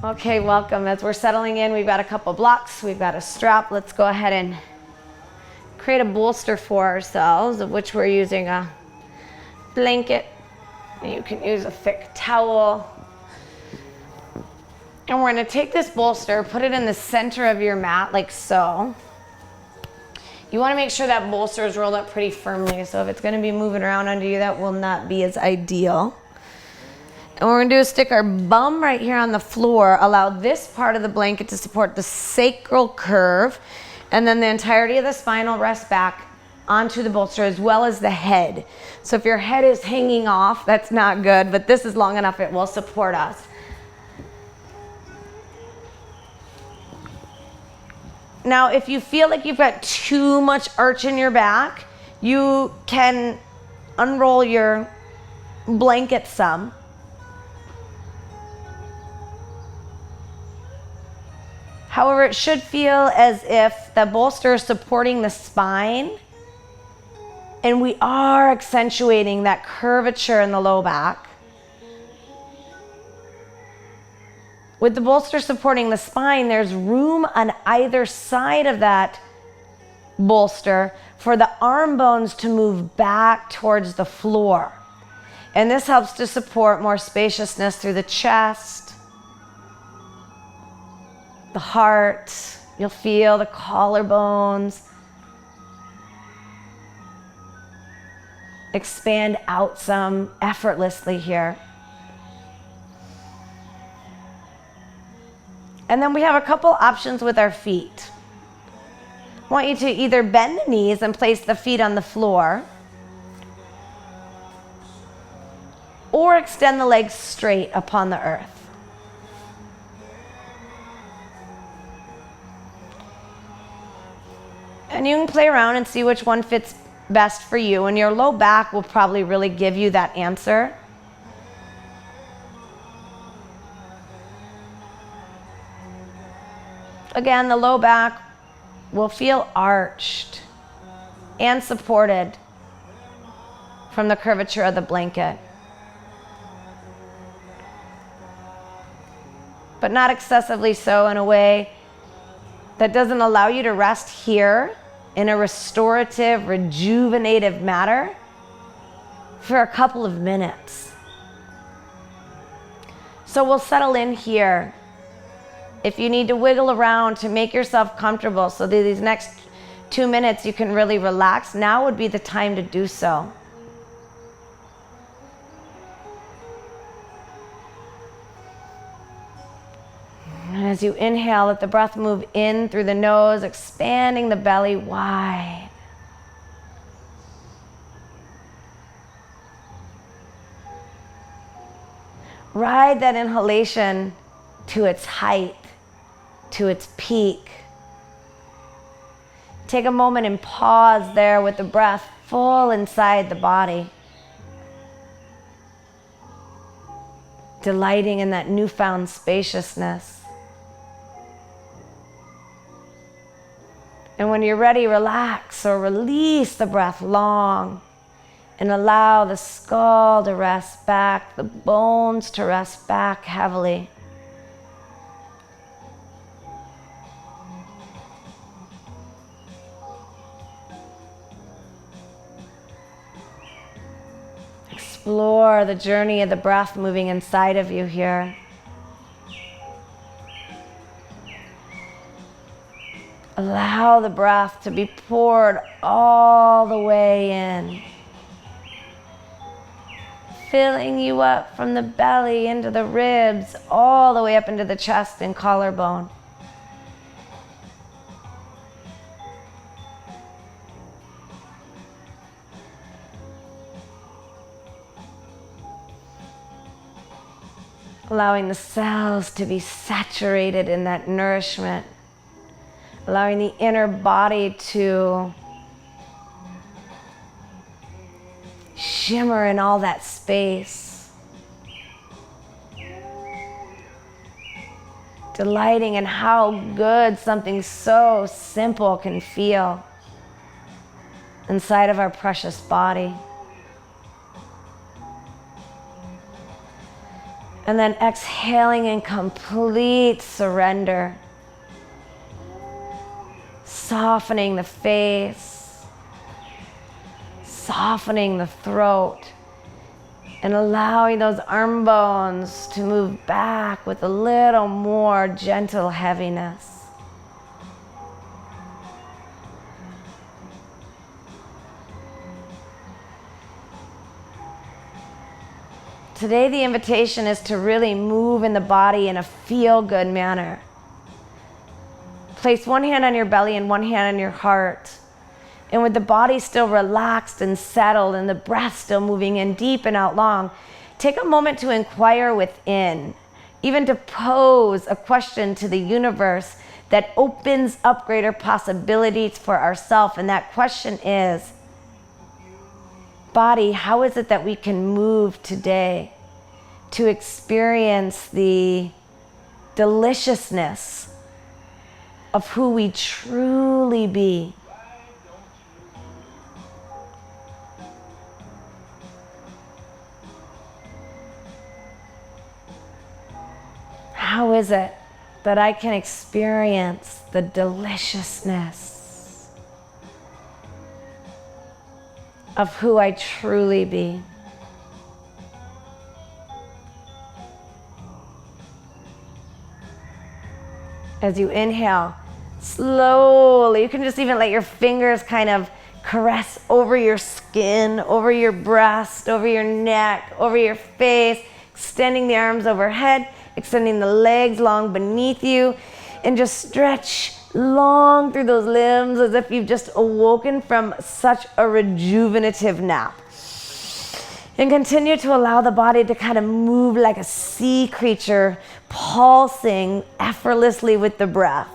Okay, welcome. As we're settling in, we've got a couple blocks, we've got a strap. Let's go ahead and create a bolster for ourselves, of which we're using a blanket. You can use a thick towel. And we're going to take this bolster, put it in the center of your mat like so. You want to make sure that bolster is rolled up pretty firmly, so if it's going to be moving around under you, that will not be as ideal. And what we're going to do is stick our bum right here on the floor, allow this part of the blanket to support the sacral curve, and then the entirety of the spine will rest back onto the bolster as well as the head. So if your head is hanging off, that's not good, but this is long enough, it will support us. Now, if you feel like you've got too much arch in your back, you can unroll your blanket some. However, it should feel as if the bolster is supporting the spine, and we are accentuating that curvature in the low back. With the bolster supporting the spine, there's room on either side of that bolster for the arm bones to move back towards the floor. And this helps to support more spaciousness through the chest, the heart. You'll feel the collarbones expand out some effortlessly here. And then we have a couple options with our feet. I want you to either bend the knees and place the feet on the floor, or extend the legs straight upon the earth. And you can play around and see which one fits best for you, and your low back will probably really give you that answer. Again, the low back will feel arched and supported from the curvature of the blanket, but not excessively so in a way that doesn't allow you to rest here in a restorative, rejuvenative manner for a couple of minutes. So we'll settle in here. If you need to wiggle around to make yourself comfortable so that these next 2 minutes you can really relax, now would be the time to do so. And as you inhale, let the breath move in through the nose, expanding the belly wide. Ride that inhalation to its height, to its peak. Take a moment and pause there with the breath full inside the body, delighting in that newfound spaciousness. And when you're ready, relax or release the breath long and allow the skull to rest back, the bones to rest back heavily. Explore the journey of the breath moving inside of you here. Allow the breath to be poured all the way in, filling you up from the belly into the ribs, all the way up into the chest and collarbone. Allowing the cells to be saturated in that nourishment. Allowing the inner body to shimmer in all that space. Delighting in how good something so simple can feel inside of our precious body. And then exhaling in complete surrender. Softening the face, softening the throat, and allowing those arm bones to move back with a little more gentle heaviness. Today, the invitation is to really move in the body in a feel-good manner. Place one hand on your belly and one hand on your heart. And with the body still relaxed and settled and the breath still moving in deep and out long, take a moment to inquire within, even to pose a question to the universe that opens up greater possibilities for ourselves. And that question is, body, how is it that we can move today to experience the deliciousness of who we truly be? How is it that I can experience the deliciousness of who I truly be? As you inhale, slowly, you can just even let your fingers kind of caress over your skin, over your breast, over your neck, over your face, extending the arms overhead, extending the legs long beneath you, and just stretch long through those limbs as if you've just awoken from such a rejuvenative nap. And continue to allow the body to kind of move like a sea creature, pulsing effortlessly with the breath.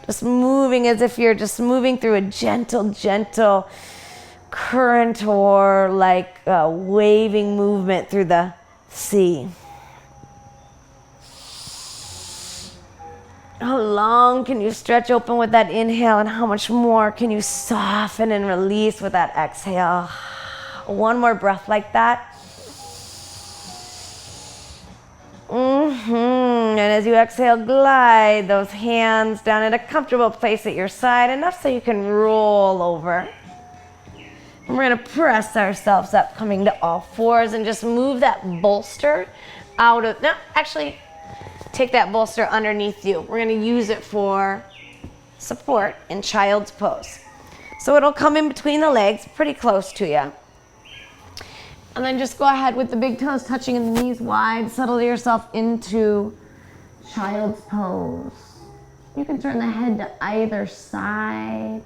Just moving as if you're just moving through a gentle, gentle current or like a waving movement through the sea. How long can you stretch open with that inhale, and how much more can you soften and release with that exhale? One more breath like that. And as you exhale, glide those hands down at a comfortable place at your side, enough so you can roll over. And we're gonna press ourselves up, coming to all fours, and just move that bolster out of, no, actually, take that bolster underneath you. We're gonna use it for support in child's pose. So it'll come in between the legs, pretty close to you. And then just go ahead with the big toes touching and the knees wide. Settle yourself into child's pose. You can turn the head to either side.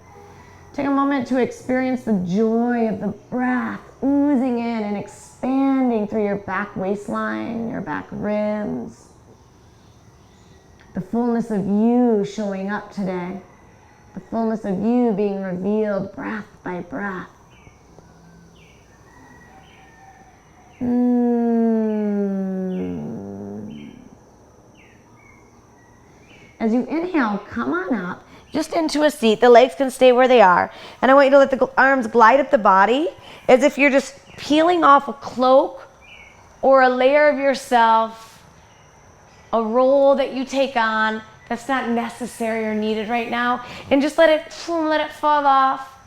Take a moment to experience the joy of the breath oozing in and expanding through your back waistline, your back ribs. The fullness of you showing up today. The fullness of you being revealed breath by breath. As you inhale, come on up, just into a seat. The legs can stay where they are. And I want you to let the arms glide up the body as if you're just peeling off a cloak or a layer of yourself, a role that you take on that's not necessary or needed right now. And just let it fall off.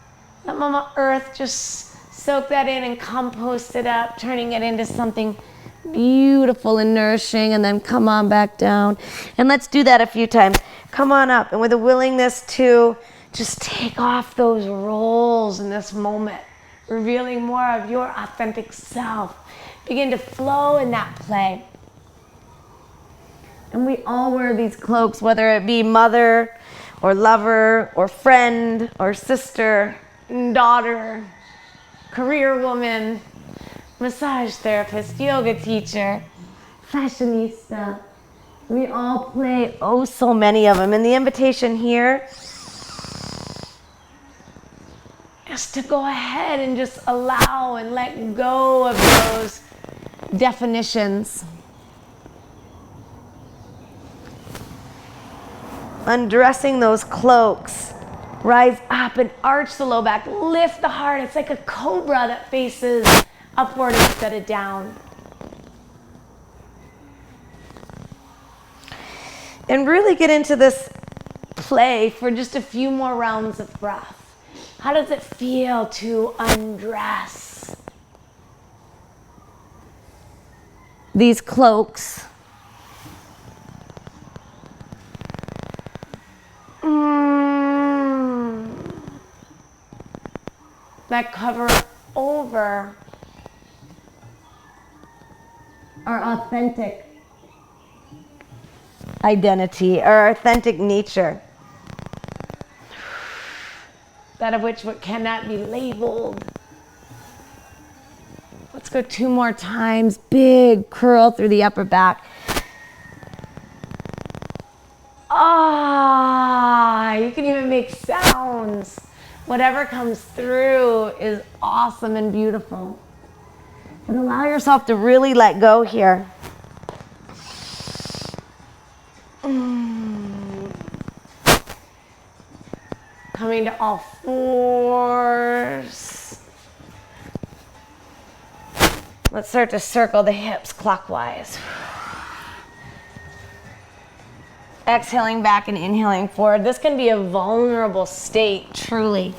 Let Mama Earth just soak that in and compost it up, turning it into something beautiful and nourishing, and then come on back down. And let's do that a few times. Come on up, and with a willingness to just take off those roles in this moment, revealing more of your authentic self. Begin to flow in that play. And we all wear these cloaks, whether it be mother or lover or friend or sister, daughter, career woman, massage therapist, yoga teacher, fashionista. We all play oh so many of them. And the invitation here is to go ahead and just allow and let go of those definitions. Undressing those cloaks. Rise up and arch the low back. Lift the heart. It's like a cobra that faces upward instead of down. and really get into this play for just a few more rounds of breath. How does it feel to undress these cloaks? That cover over our authentic identity, our authentic nature, that of which what cannot be labeled. Let's go 2 more times. Big curl through the upper back. You can even make sounds. Whatever comes through is awesome and beautiful. But allow yourself to really let go here. Coming to all fours. Let's start to circle the hips clockwise. Exhaling back and inhaling forward. This can be a vulnerable state, truly.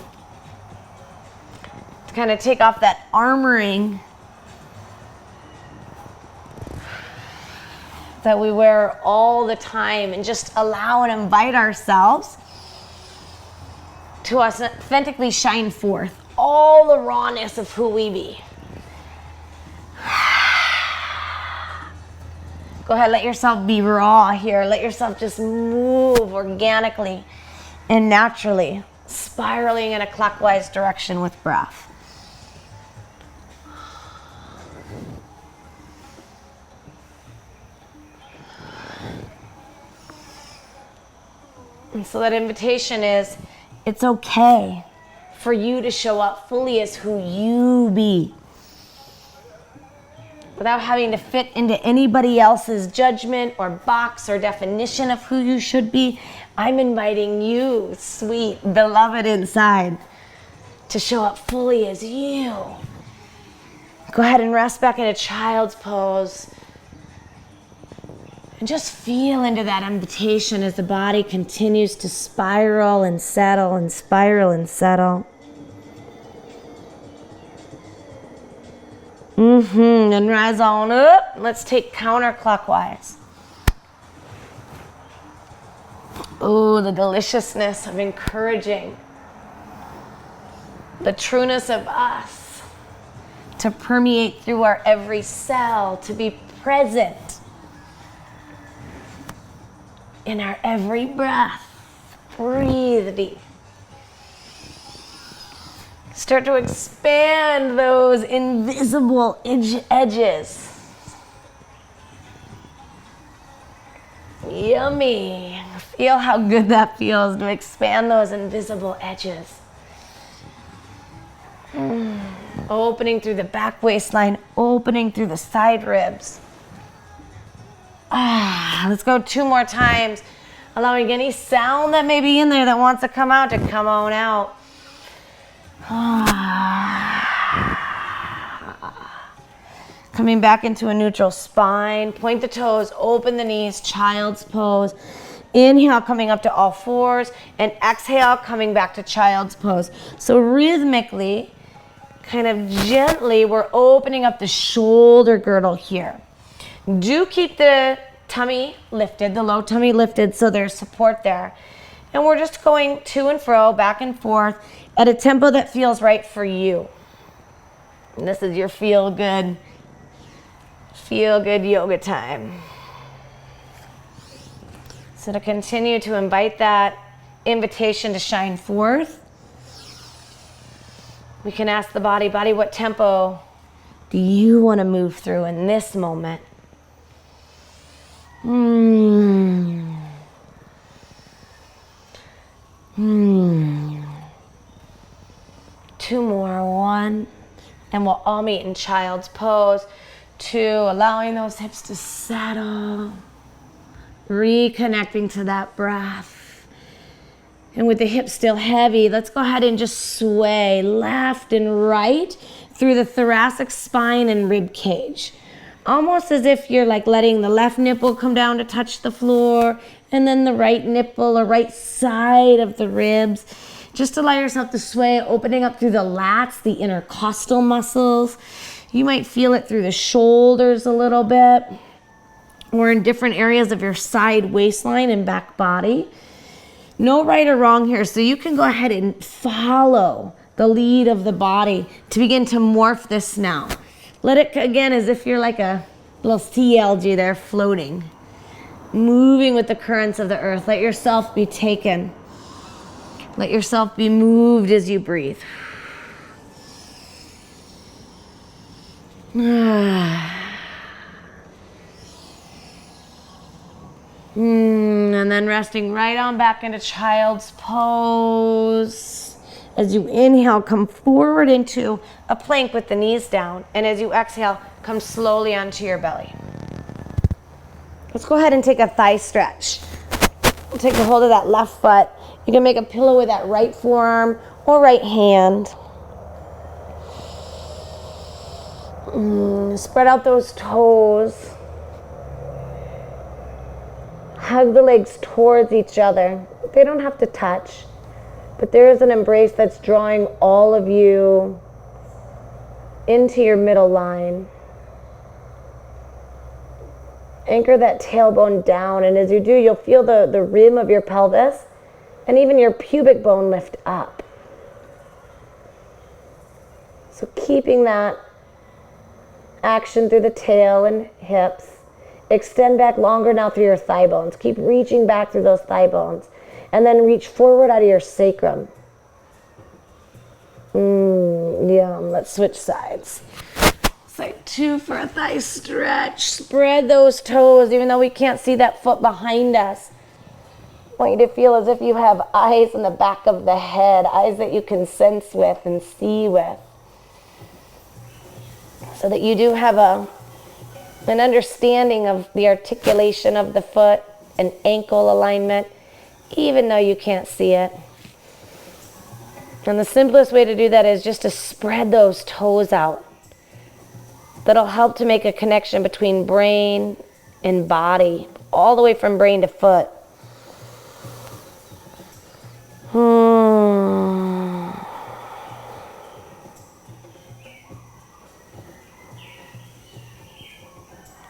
To kind of take off that armoring that we wear all the time and just allow and invite ourselves to authentically shine forth all the rawness of who we be. Go ahead, let yourself be raw here. Let yourself just move organically and naturally, spiraling in a clockwise direction with breath. And so that invitation is, it's okay for you to show up fully as who you be, without having to fit into anybody else's judgment or box or definition of who you should be. I'm inviting you, sweet, beloved inside, to show up fully as you. Go ahead and rest back in a child's pose. And just feel into that invitation as the body continues to spiral and settle and spiral and settle. And rise on up. Let's take counterclockwise. Oh, the deliciousness of encouraging the trueness of us to permeate through our every cell, to be present in our every breath. Breathe deep. Start to expand those invisible edges. Yummy. Feel how good that feels to expand those invisible edges. Opening through the back waistline, opening through the side ribs. Let's go 2 more times, allowing any sound that may be in there that wants to come out to come on out. Coming back into a neutral spine. Point the toes, open the knees, child's pose. Inhale, coming up to all fours, and exhale, coming back to child's pose. So rhythmically, kind of gently, we're opening up the shoulder girdle here. Do keep the tummy lifted, the low tummy lifted, so there's support there. And we're just going to and fro, back and forth, at a tempo that feels right for you. And this is your feel good yoga time. So to continue to invite that invitation to shine forth, we can ask the body, what tempo do you want to move through in this moment? 2 more, 1, and we'll all meet in child's pose. 2, allowing those hips to settle, reconnecting to that breath. And with the hips still heavy, let's go ahead and just sway left and right through the thoracic spine and rib cage. almost as if you're like letting the left nipple come down to touch the floor, and then the right nipple or right side of the ribs. Just allow yourself to sway, opening up through the lats, the intercostal muscles. You might feel it through the shoulders a little bit, or in different areas of your side waistline and back body. No right or wrong here, so you can go ahead and follow the lead of the body to begin to morph this now. Let it, again, as if you're like a little sea algae there floating, moving with the currents of the earth. Let yourself be taken. Let yourself be moved as you breathe. And then resting right on back into child's pose. As you inhale, come forward into a plank with the knees down. And as you exhale, come slowly onto your belly. Let's go ahead and take a thigh stretch. We'll take a hold of that left foot. You can make a pillow with that right forearm or right hand. Spread out those toes. Hug the legs towards each other. They don't have to touch, but there is an embrace that's drawing all of you into your middle line. Anchor that tailbone down, and as you do, you'll feel the rim of your pelvis and even your pubic bone lift up. So keeping that action through the tail and hips. Extend back longer now through your thigh bones. Keep reaching back through those thigh bones. And then reach forward out of your sacrum. Yum. Let's switch sides. Side 2 for a thigh stretch. Spread those toes, even though we can't see that foot behind us. I want you to feel as if you have eyes in the back of the head, eyes that you can sense with and see with. So that you do have an understanding of the articulation of the foot and ankle alignment, even though you can't see it. And the simplest way to do that is just to spread those toes out. That'll help to make a connection between brain and body, all the way from brain to foot.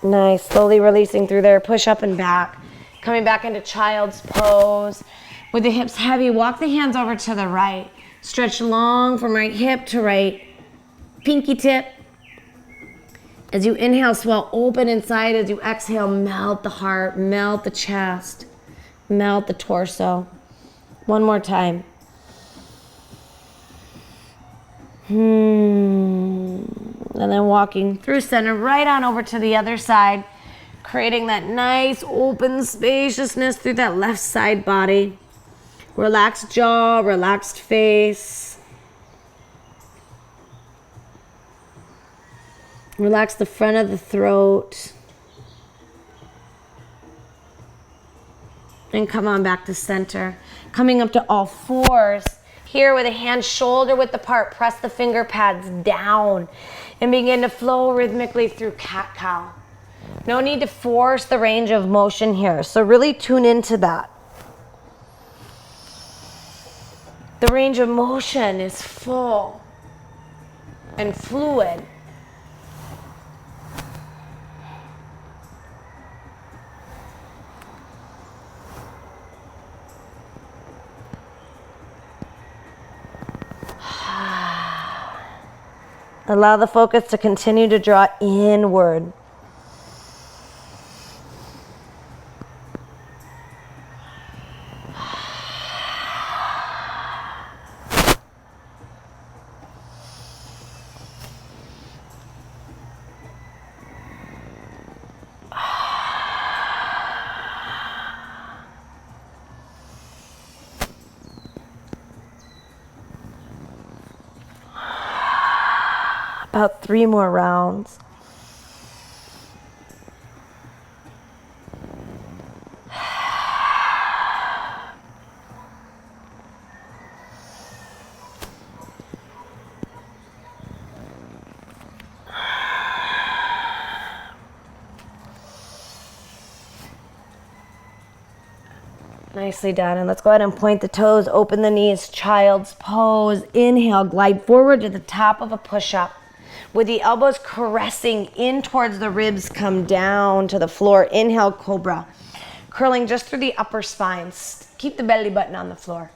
Nice, slowly releasing through there, push up and back. Coming back into child's pose. With the hips heavy, walk the hands over to the right. Stretch long from right hip to right pinky tip. As you inhale, swell open inside. As you exhale, melt the heart, melt the chest, melt the torso. One more time. And then walking through center, right on over to the other side, creating that nice open spaciousness through that left side body. Relaxed jaw, relaxed face. Relax the front of the throat. And come on back to center. Coming up to all fours. Here with a hand shoulder width apart, press the finger pads down and begin to flow rhythmically through cat-cow. No need to force the range of motion here, so really tune into that. The range of motion is full and fluid. Allow the focus to continue to draw inward. About 3 more rounds. Nicely done. And let's go ahead and point the toes, open the knees, child's pose. Inhale, glide forward to the top of a push-up. With the elbows caressing in towards the ribs, come down to the floor. Inhale, cobra. Curling just through the upper spine. Keep the belly button on the floor.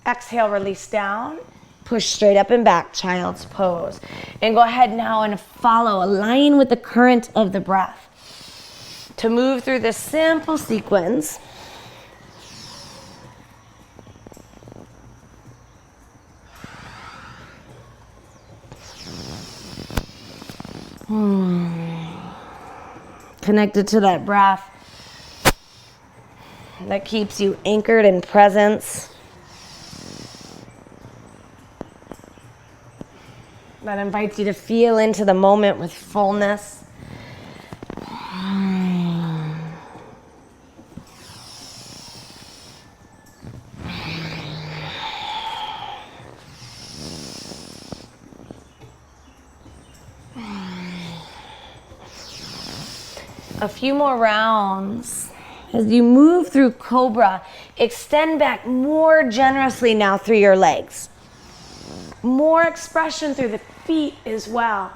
Exhale, release down. Push straight up and back, child's pose. And go ahead now and follow, align with the current of the breath. To move through this simple sequence, connected to that breath that keeps you anchored in presence, that invites you to feel into the moment with fullness. A few more rounds. As you move through cobra, extend back more generously now through your legs. More expression through the feet as well,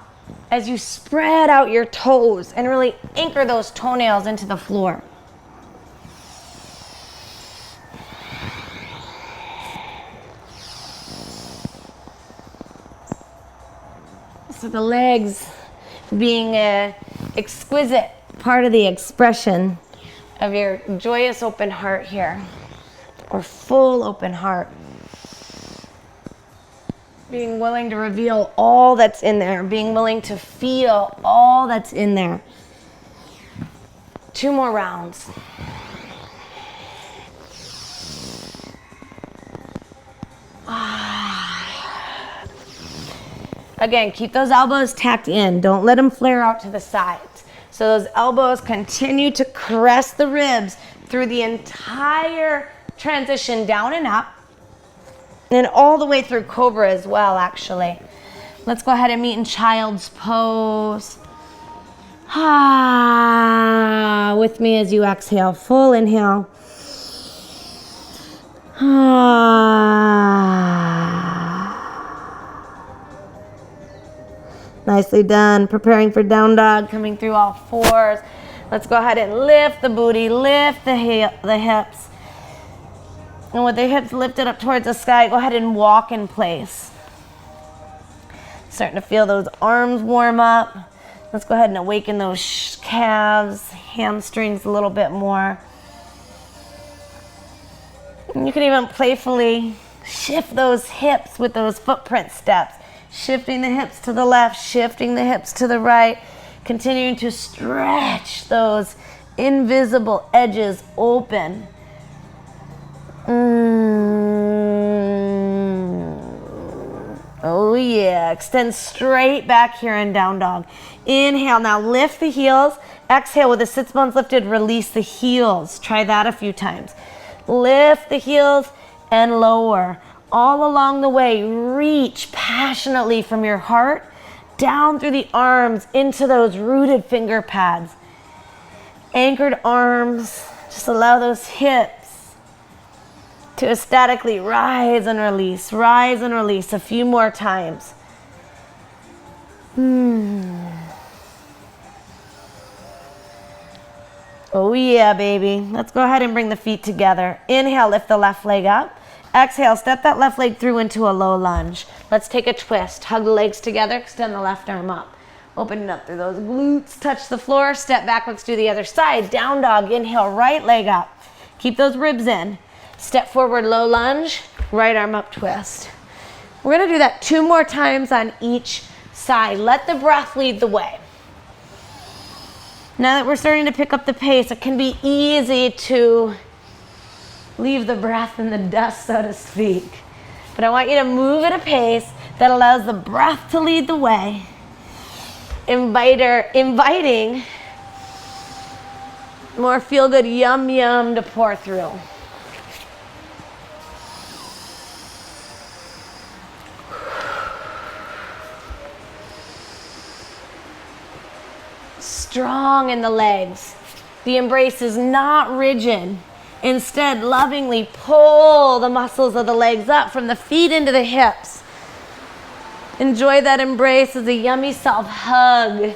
as you spread out your toes and really anchor those toenails into the floor. So the legs being an exquisite part of the expression of your joyous open heart here, or full open heart. Being willing to reveal all that's in there, being willing to feel all that's in there. 2 more rounds. Again, keep those elbows tacked in. Don't let them flare out to the sides. So those elbows continue to caress the ribs through the entire transition down and up. And all the way through cobra as well, actually. Let's go ahead and meet in child's pose. With me as you exhale. Full inhale. Nicely done. Preparing for down dog, coming through all fours. Let's go ahead and lift the booty, lift the hips. And with the hips lifted up towards the sky, go ahead and walk in place. Starting to feel those arms warm up. Let's go ahead and awaken those calves, hamstrings a little bit more. And you can even playfully shift those hips with those footprint steps. Shifting the hips to the left, shifting the hips to the right. Continuing to stretch those invisible edges open. Oh yeah, extend straight back here in down dog. Inhale, now lift the heels. Exhale, with the sits bones lifted, release the heels. Try that a few times. Lift the heels and lower. All along the way, reach passionately from your heart down through the arms into those rooted finger pads. Anchored arms, just allow those hips to ecstatically rise and release a few more times. Oh yeah, baby. Let's go ahead and bring the feet together. Inhale, lift the left leg up. Exhale, step that left leg through into a low lunge. Let's take a twist. Hug the legs together, extend the left arm up. Open it up through those glutes, touch the floor, step back, let's do the other side. Down dog, inhale, right leg up. Keep those ribs in. Step forward, low lunge, right arm up, twist. We're gonna do that 2 more times on each side. Let the breath lead the way. Now that we're starting to pick up the pace, it can be easy to leave the breath in the dust, so to speak. But I want you to move at a pace that allows the breath to lead the way. Inviting more feel-good yum yum to pour through. Strong in the legs. The embrace is not rigid. Instead, lovingly pull the muscles of the legs up from the feet into the hips. Enjoy that embrace as a yummy self-hug.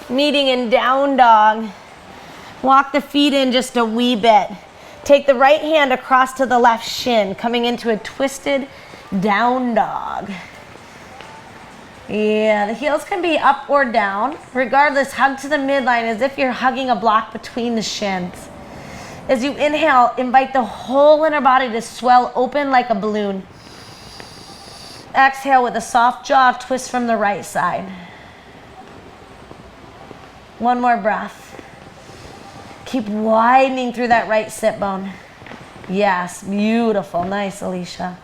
Meeting in down dog. Walk the feet in just a wee bit. Take the right hand across to the left shin, coming into a twisted down dog. Yeah, the heels can be up or down. Regardless, hug to the midline as if you're hugging a block between the shins. As you inhale, invite the whole inner body to swell open like a balloon. Exhale with a soft jaw twist from the right side. One more breath. Keep widening through that right sit bone. Yes, beautiful. Nice, Alicia.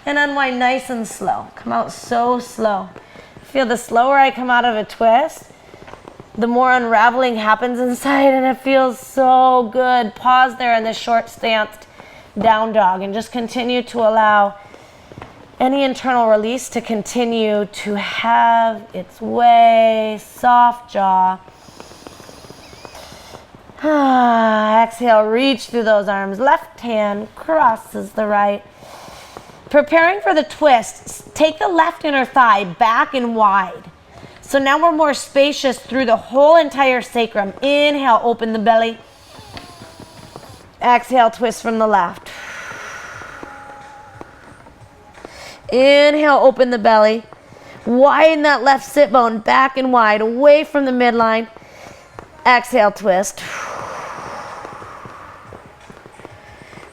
And unwind nice and slow. Come out so slow. Feel the slower I come out of a twist, the more unraveling happens inside, and it feels so good. Pause there in the short stance down dog and just continue to allow any internal release to continue to have its way. Soft jaw. Exhale, reach through those arms. Left hand crosses the right. Preparing for the twist, take the left inner thigh back and wide. So now we're more spacious through the whole entire sacrum. Inhale, open the belly. Exhale, twist from the left. Inhale, open the belly. Widen that left sit bone back and wide, away from the midline. Exhale, twist.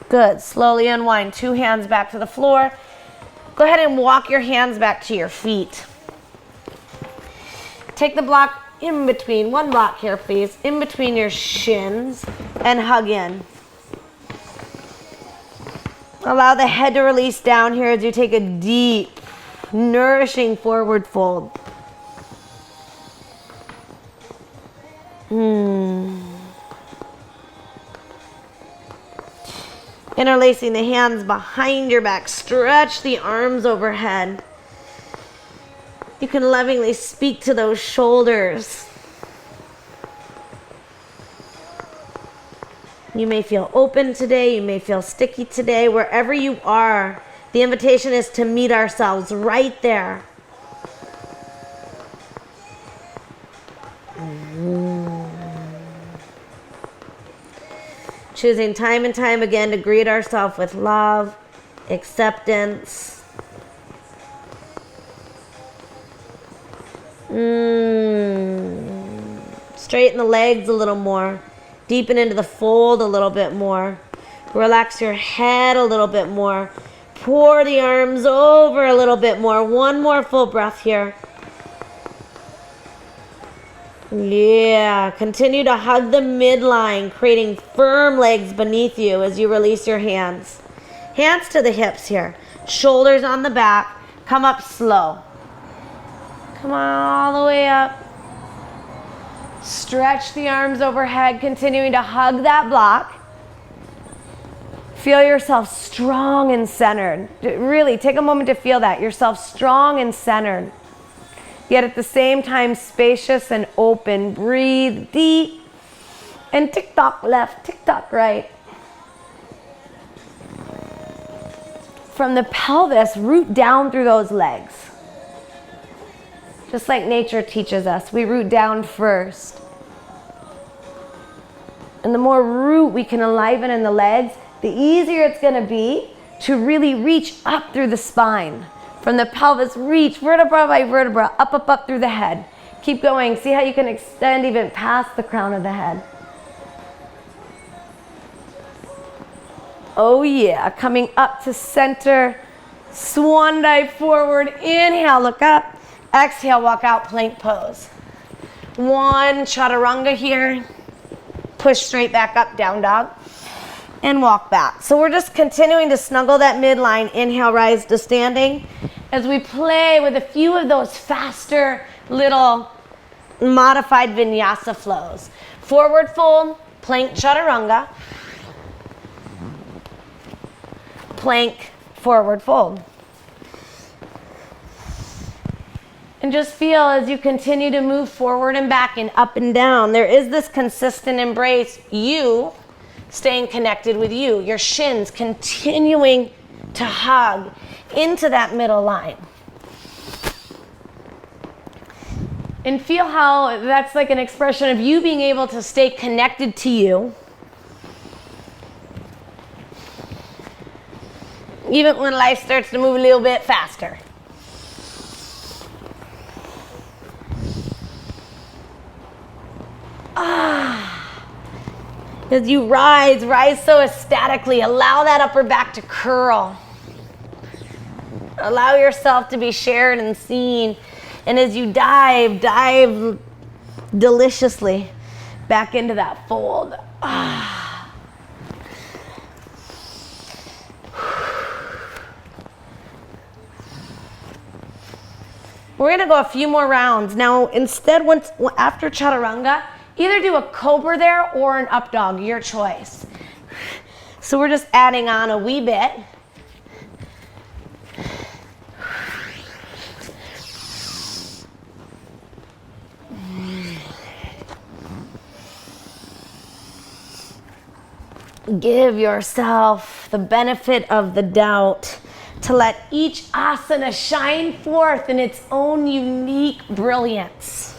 Good. Slowly unwind. 2 hands back to the floor. Go ahead and walk your hands back to your feet. Take the block in between, one block here, please, in between your shins and hug in. Allow the head to release down here as you take a deep, nourishing forward fold. Interlacing the hands behind your back. Stretch the arms overhead. You can lovingly speak to those shoulders. You may feel open today. You may feel sticky today. Wherever you are, the invitation is to meet ourselves right there. Choosing time and time again to greet ourselves with love, acceptance. Straighten the legs a little more. Deepen into the fold a little bit more. Relax your head a little bit more. Pour the arms over a little bit more. One more full breath here. Yeah, continue to hug the midline, creating firm legs beneath you as you release your hands. Hands to the hips here. Shoulders on the back. Come up slow. Come on all the way up. Stretch the arms overhead, continuing to hug that block. Feel yourself strong and centered. Really, take a moment to feel that. Yourself strong and centered. Yet at the same time, spacious and open. Breathe deep. And tick-tock left, tick-tock right. From the pelvis, root down through those legs. Just like nature teaches us, we root down first. And the more root we can enliven in the legs, the easier it's going to be to really reach up through the spine. From the pelvis, reach vertebra by vertebra, up, up, up through the head. Keep going. See how you can extend even past the crown of the head. Oh yeah, coming up to center. Swan dive forward. Inhale, look up. Exhale, walk out, plank pose. 1, chaturanga here. Push straight back up, down dog. And walk back. So we're just continuing to snuggle that midline. Inhale, rise to standing. As we play with a few of those faster little modified vinyasa flows. Forward fold, plank chaturanga. Plank, forward fold. And just feel as you continue to move forward and back and up and down, there is this consistent embrace. You staying connected with you. Your shins continuing to hug into that middle line. And feel how that's like an expression of you being able to stay connected to you. Even when life starts to move a little bit faster. As you rise so ecstatically. Allow that upper back to curl. Allow yourself to be shared and seen. And as you dive deliciously back into that fold. We're gonna go a few more rounds. Now, instead, after chaturanga, either do a cobra there or an up dog, your choice. So we're just adding on a wee bit. Give yourself the benefit of the doubt to let each asana shine forth in its own unique brilliance.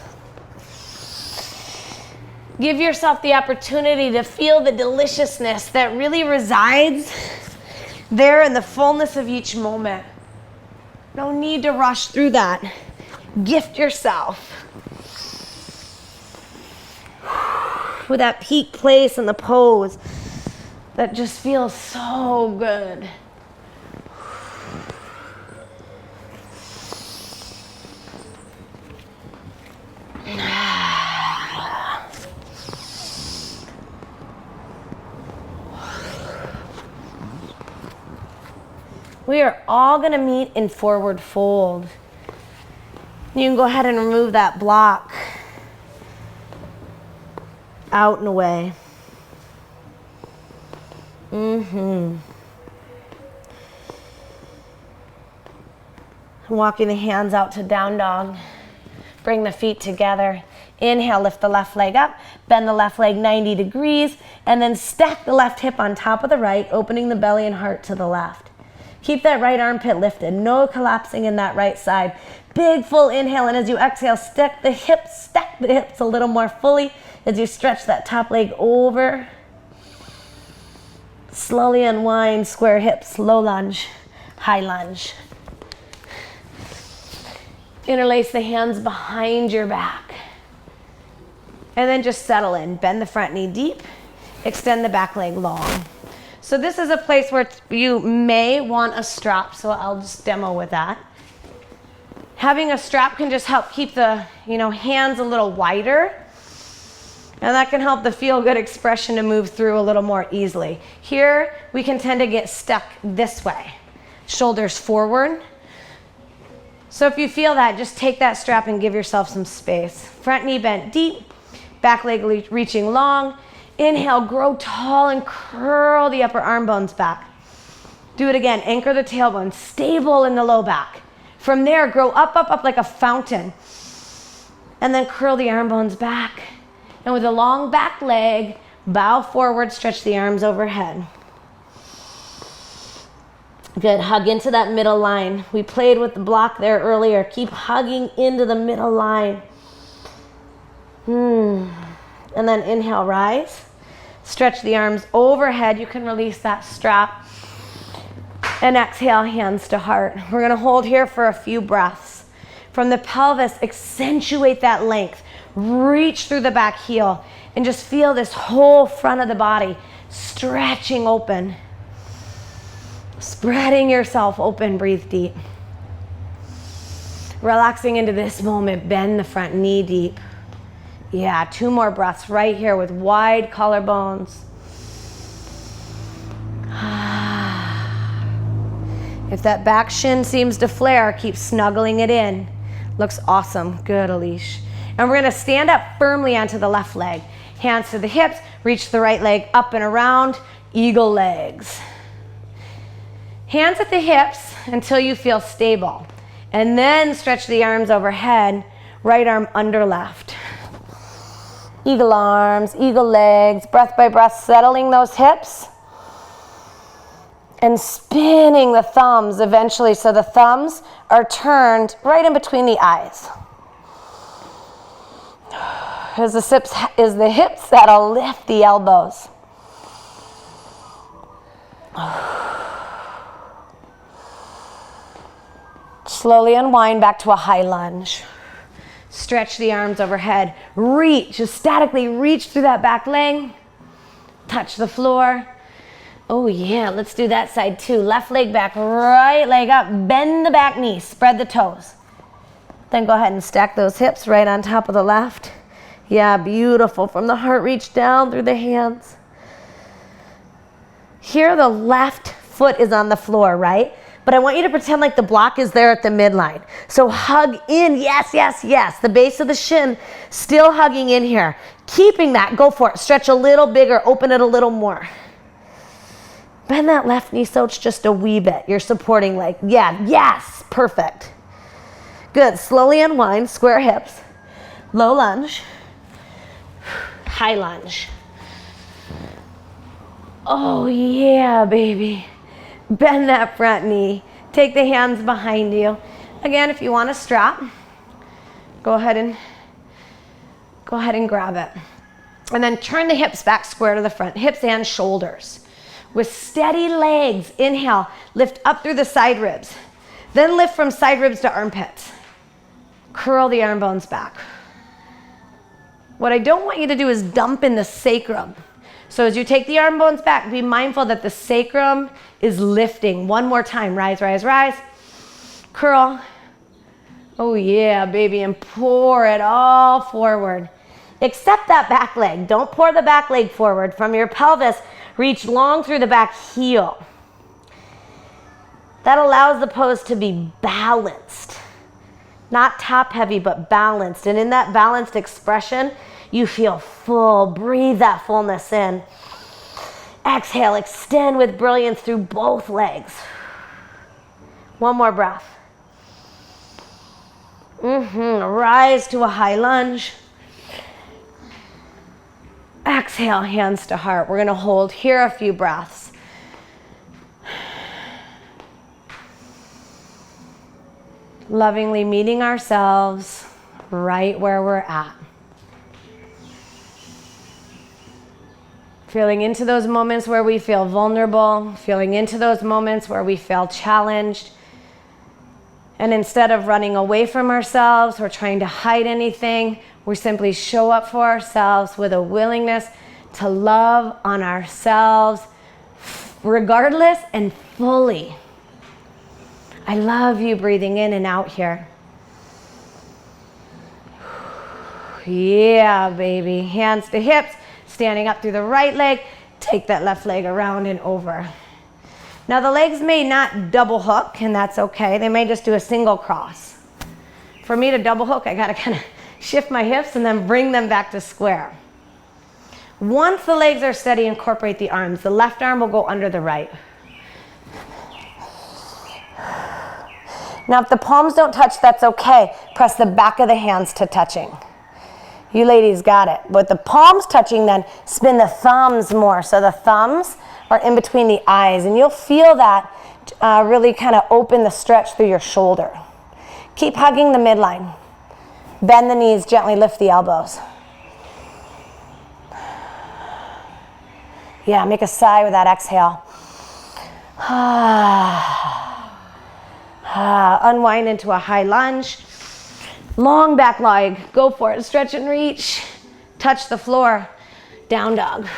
Give yourself the opportunity to feel the deliciousness that really resides there in the fullness of each moment. No need to rush through that. Gift yourself with that peak place in the pose that just feels so good. We are all going to meet in forward fold. You can go ahead and remove that block out and away. Walking the hands out to down dog. Bring the feet together. Inhale, lift the left leg up, bend the left leg 90 degrees, and then stack the left hip on top of the right, opening the belly and heart to the left. Keep that right armpit lifted, no collapsing in that right side. Big full inhale, and as you exhale, stack the hips a little more fully as you stretch that top leg over. Slowly unwind, square hips, low lunge, high lunge. Interlace the hands behind your back. And then just settle in. Bend the front knee deep. Extend the back leg long. So this is a place where you may want a strap, so I'll just demo with that. Having a strap can just help keep the hands a little wider. And that can help the feel-good expression to move through a little more easily. Here, we can tend to get stuck this way. Shoulders forward. So if you feel that, just take that strap and give yourself some space. Front knee bent deep, back leg reaching long. Inhale, grow tall and curl the upper arm bones back. Do it again, anchor the tailbone, stable in the low back. From there, grow up like a fountain. And then curl the arm bones back. And with a long back leg, bow forward, stretch the arms overhead. Good, hug into that middle line. We played with the block there earlier. Keep hugging into the middle line. And then inhale, rise. Stretch the arms overhead. You can release that strap. And exhale, hands to heart. We're gonna hold here for a few breaths. From the pelvis, accentuate that length. Reach through the back heel and just feel this whole front of the body stretching open. Spreading yourself open, breathe deep. Relaxing into this moment, bend the front knee deep. Yeah, 2 more breaths right here with wide collarbones. If that back shin seems to flare, keep snuggling it in. Looks awesome. Good, Alish. And we're gonna stand up firmly onto the left leg. Hands to the hips, reach the right leg up and around, eagle legs. Hands at the hips until you feel stable. And then stretch the arms overhead, right arm under left. Eagle arms, eagle legs, breath by breath, settling those hips. And spinning the thumbs eventually so the thumbs are turned right in between the eyes. As the hips that'll lift the elbows. Slowly unwind back to a high lunge. Stretch the arms overhead. Reach, just statically reach through that back leg. Touch the floor. Oh yeah, let's do that side too. Left leg back, right leg up. Bend the back knee, spread the toes. Then go ahead and stack those hips right on top of the left. Yeah, beautiful. From the heart, reach down through the hands. Here the left foot is on the floor, right? But I want you to pretend like the block is there at the midline. So hug in, yes, yes, yes. The base of the shin still hugging in here. Keeping that, go for it. Stretch a little bigger, open it a little more. Bend that left knee so it's just a wee bit. Your supporting leg. Yeah, yes, perfect. Good, slowly unwind, square hips. Low lunge. High lunge. Oh yeah, baby. Bend that front knee. Take the hands behind you. Again, if you want a strap, go ahead and grab it. And then turn the hips back square to the front, hips and shoulders. With steady legs, inhale, lift up through the side ribs. Then lift from side ribs to armpits. Curl the arm bones back. What I don't want you to do is dump in the sacrum. So as you take the arm bones back, be mindful that the sacrum is lifting. One more time, rise, rise, rise. Curl. Oh yeah, baby, and pour it all forward. Except that back leg. Don't pour the back leg forward. From your pelvis, reach long through the back heel. That allows the pose to be balanced. Not top heavy, but balanced. And in that balanced expression, you feel full. Breathe that fullness in. Exhale, extend with brilliance through both legs. One more breath. Rise to a high lunge. Exhale, hands to heart. We're gonna hold here a few breaths. Lovingly meeting ourselves right where we're at. Feeling into those moments where we feel vulnerable, feeling into those moments where we feel challenged. And instead of running away from ourselves or trying to hide anything, we simply show up for ourselves with a willingness to love on ourselves regardless and fully. I love you breathing in and out here. Yeah, baby. Hands to hips, standing up through the right leg. Take that left leg around and over. Now the legs may not double hook, and that's okay. They may just do a single cross. For me to double hook, I gotta kind of shift my hips and then bring them back to square. Once the legs are steady, incorporate the arms. The left arm will go under the right. Now if the palms don't touch, that's okay. Press the back of the hands to touching. You ladies got it. With the palms touching, then spin the thumbs more. So the thumbs are in between the eyes, and you'll feel that really kind of open the stretch through your shoulder. Keep hugging the midline. Bend the knees, gently lift the elbows. Yeah, make a sigh with that exhale. Unwind into a high lunge. Long back leg, go for it. Stretch and reach. Touch the floor. Down dog.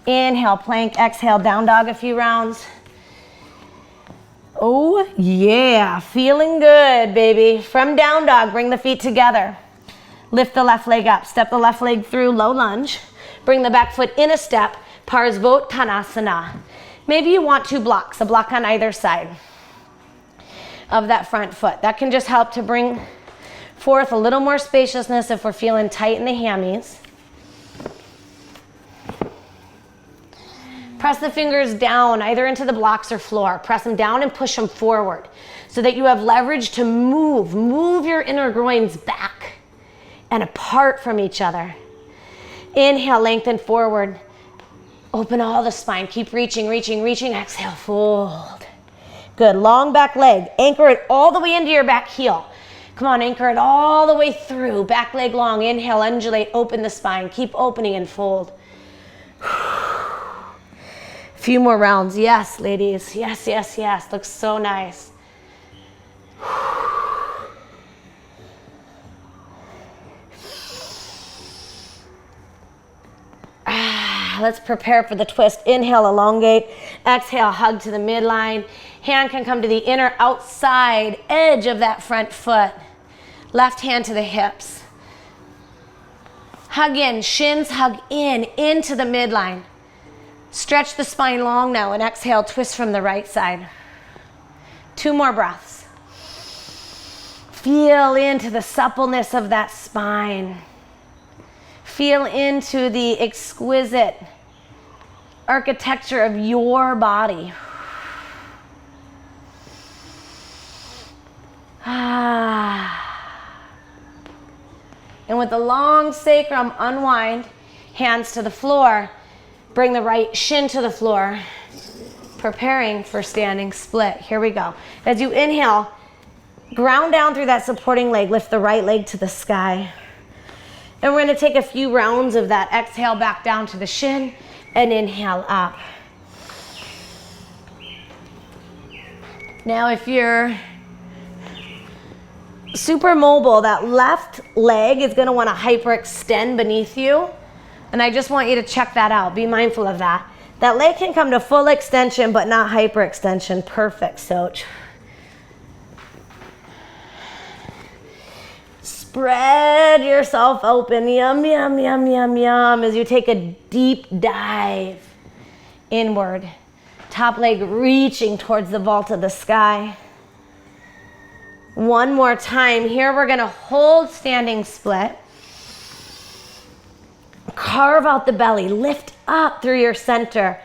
Inhale, plank. Exhale, down dog a few rounds. Oh yeah, feeling good, baby. From down dog, bring the feet together. Lift the left leg up. Step the left leg through, low lunge. Bring the back foot in a step. Parsvottanasana. Maybe you want two blocks, a block on either side of that front foot. That can just help to bring forth a little more spaciousness if we're feeling tight in the hammies. Press the fingers down, either into the blocks or floor. Press them down and push them forward so that you have leverage to move. Move your inner groins back and apart from each other. Inhale, lengthen forward. Open all the spine. Keep reaching, reaching, reaching. Exhale, fold. Good. Long back leg. Anchor it all the way into your back heel. Come on, anchor it all the way through. Back leg long. Inhale, undulate, open the spine. Keep opening and fold. Few more rounds. Yes, ladies. Yes, yes, yes. Looks so nice. Let's prepare for the twist. Inhale, elongate. Exhale, hug to the midline. Hand can come to the inner outside edge of that front foot. Left hand to the hips. Hug in, shins hug in, into the midline. Stretch the spine long now and exhale, twist from the right side. 2 more breaths. Feel into the suppleness of that spine. Feel into the exquisite architecture of your body. And with the long sacrum, unwind, hands to the floor. Bring the right shin to the floor, preparing for standing split. Here we go. As you inhale, ground down through that supporting leg. Lift the right leg to the sky. And we're going to take a few rounds of that. Exhale back down to the shin and inhale up. Now if you're super mobile, that left leg is going to want to hyperextend beneath you. And I just want you to check that out. Be mindful of that. That leg can come to full extension, but not hyperextension. Perfect, Soch. Spread yourself open. Yum, yum, yum, yum, yum. As you take a deep dive inward. Top leg reaching towards the vault of the sky. One more time. Here we're going to hold standing split. Carve out the belly. Lift up through your center.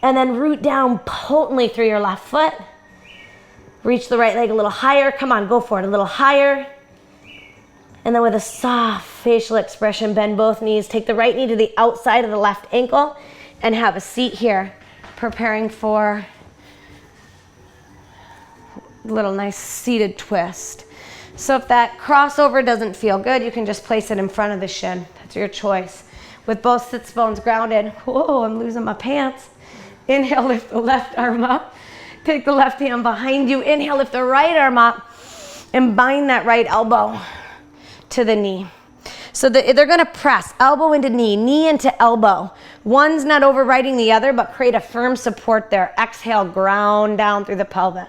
And then root down potently through your left foot. Reach the right leg a little higher. Come on, go for it. A little higher. And then with a soft facial expression, bend both knees. Take the right knee to the outside of the left ankle and have a seat here, preparing for a little nice seated twist. So if that crossover doesn't feel good, you can just place it in front of the shin. That's your choice. With both sits bones grounded. Whoa, I'm losing my pants. Inhale, lift the left arm up. Take the left hand behind you. Inhale, lift the right arm up and bind that right elbow to the knee. So they're going to press elbow into knee, knee into elbow. One's not overriding the other, but create a firm support there. Exhale, ground down through the pelvis.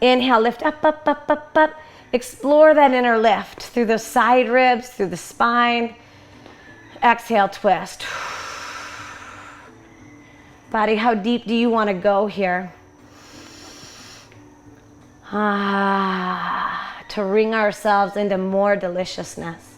Inhale, lift up, up, up, up, up. Explore that inner lift through the side ribs, through the spine. Exhale, twist. Body, how deep do you want to go here? To wring ourselves into more deliciousness.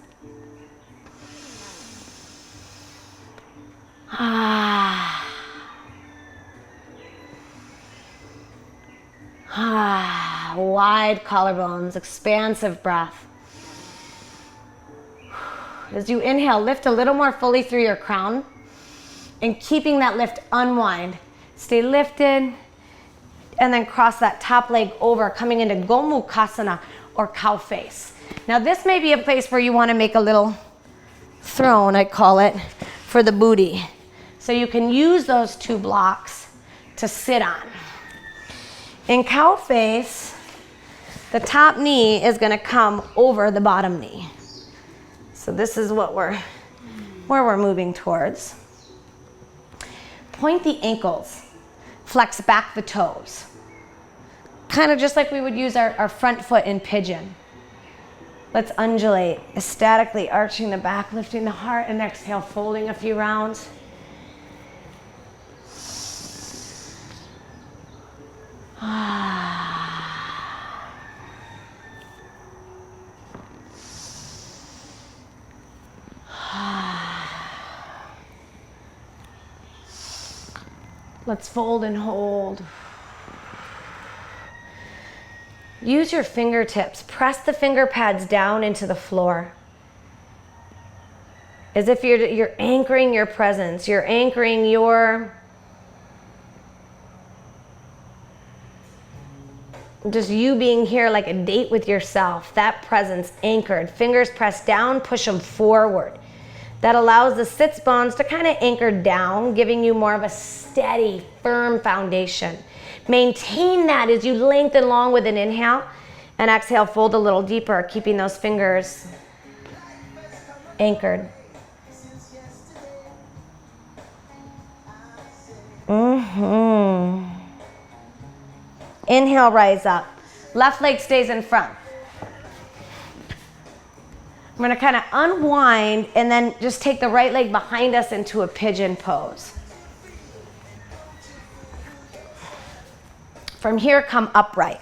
Wide collarbones, expansive breath. As you inhale, lift a little more fully through your crown. And keeping that lift, unwind. Stay lifted. And then cross that top leg over, coming into gomukasana or cow face. Now this may be a place where you want to make a little throne, I call it, for the booty. So you can use those 2 blocks to sit on. In cow face, the top knee is going to come over the bottom knee. So this is what where we're moving towards. Point the ankles, flex back the toes. Kind of just like we would use our front foot in pigeon. Let's undulate, ecstatically arching the back, lifting the heart, and exhale, folding a few rounds. Let's fold and hold. Use your fingertips. Press the finger pads down into the floor. as if you're anchoring your presence. You're anchoring your, just you being here like a date with yourself. That presence anchored. Fingers pressed down, push them forward. That allows the sits bones to kind of anchor down, giving you more of a steady, firm foundation. Maintain that as you lengthen long with an inhale, and exhale, fold a little deeper, keeping those fingers anchored. Inhale, rise up. Left leg stays in front. I'm going to kind of unwind and then just take the right leg behind us into a pigeon pose. From here, come upright.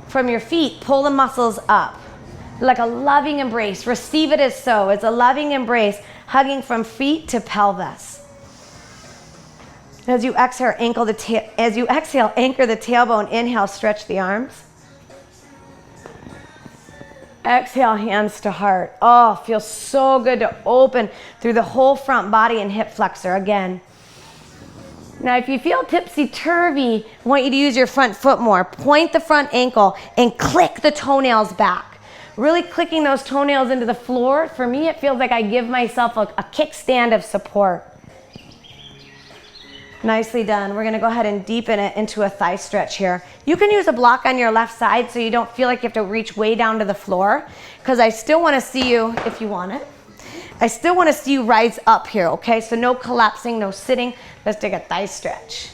From your feet, pull the muscles up. Like a loving embrace. Receive it as so. It's a loving embrace, hugging from feet to pelvis. As you exhale, anchor the tailbone. Inhale, stretch the arms. Exhale, hands to heart. Oh, feels so good to open through the whole front body and hip flexor again. Now, if you feel tipsy-turvy, I want you to use your front foot more. Point the front ankle and click the toenails back. Really clicking those toenails into the floor. For me, it feels like I give myself a kickstand of support. Nicely done. We're going to go ahead and deepen it into a thigh stretch here. You can use a block on your left side so you don't feel like you have to reach way down to the floor, because I still want to see you, if you want it, I still want to see you rise up here, okay? So no collapsing, no sitting. Let's take a thigh stretch.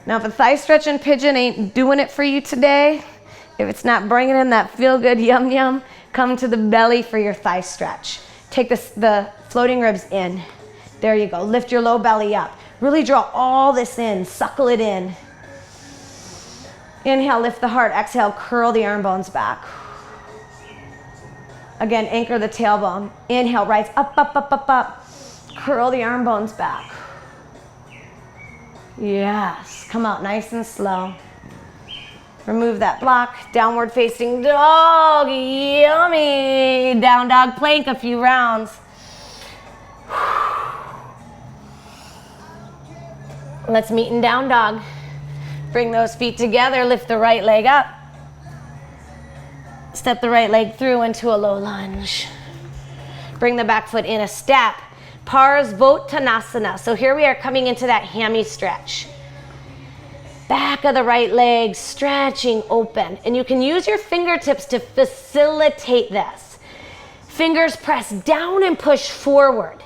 Now, if a thigh stretch and pigeon ain't doing it for you today, if it's not bringing in that feel-good yum yum, come to the belly for your thigh stretch. Take the floating ribs in. There you go. Lift your low belly up. Really draw all this in. Suckle it in. Inhale, lift the heart. Exhale, curl the arm bones back. Again, anchor the tailbone. Inhale, rise up, up, up, up, up. Curl the arm bones back. Yes. Come out nice and slow. Remove that block. Downward facing dog. Yummy. Down dog plank a few rounds. Let's meet in down dog. Bring those feet together, lift the right leg up. Step the right leg through into a low lunge. Bring the back foot in a step. Parsvottanasana. So here we are coming into that hammy stretch. Back of the right leg stretching open. And you can use your fingertips to facilitate this. Fingers press down and push forward.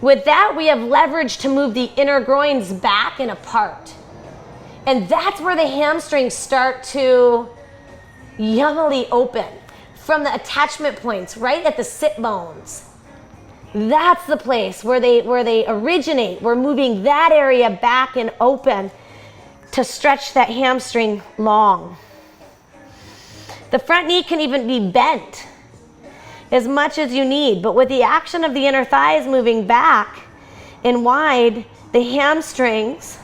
With that, we have leverage to move the inner groins back and apart. And that's where the hamstrings start to yummily open from the attachment points right at the sit bones. That's the place where they originate. We're moving that area back and open to stretch that hamstring long. The front knee can even be bent as much as you need, but with the action of the inner thighs moving back and wide, the hamstrings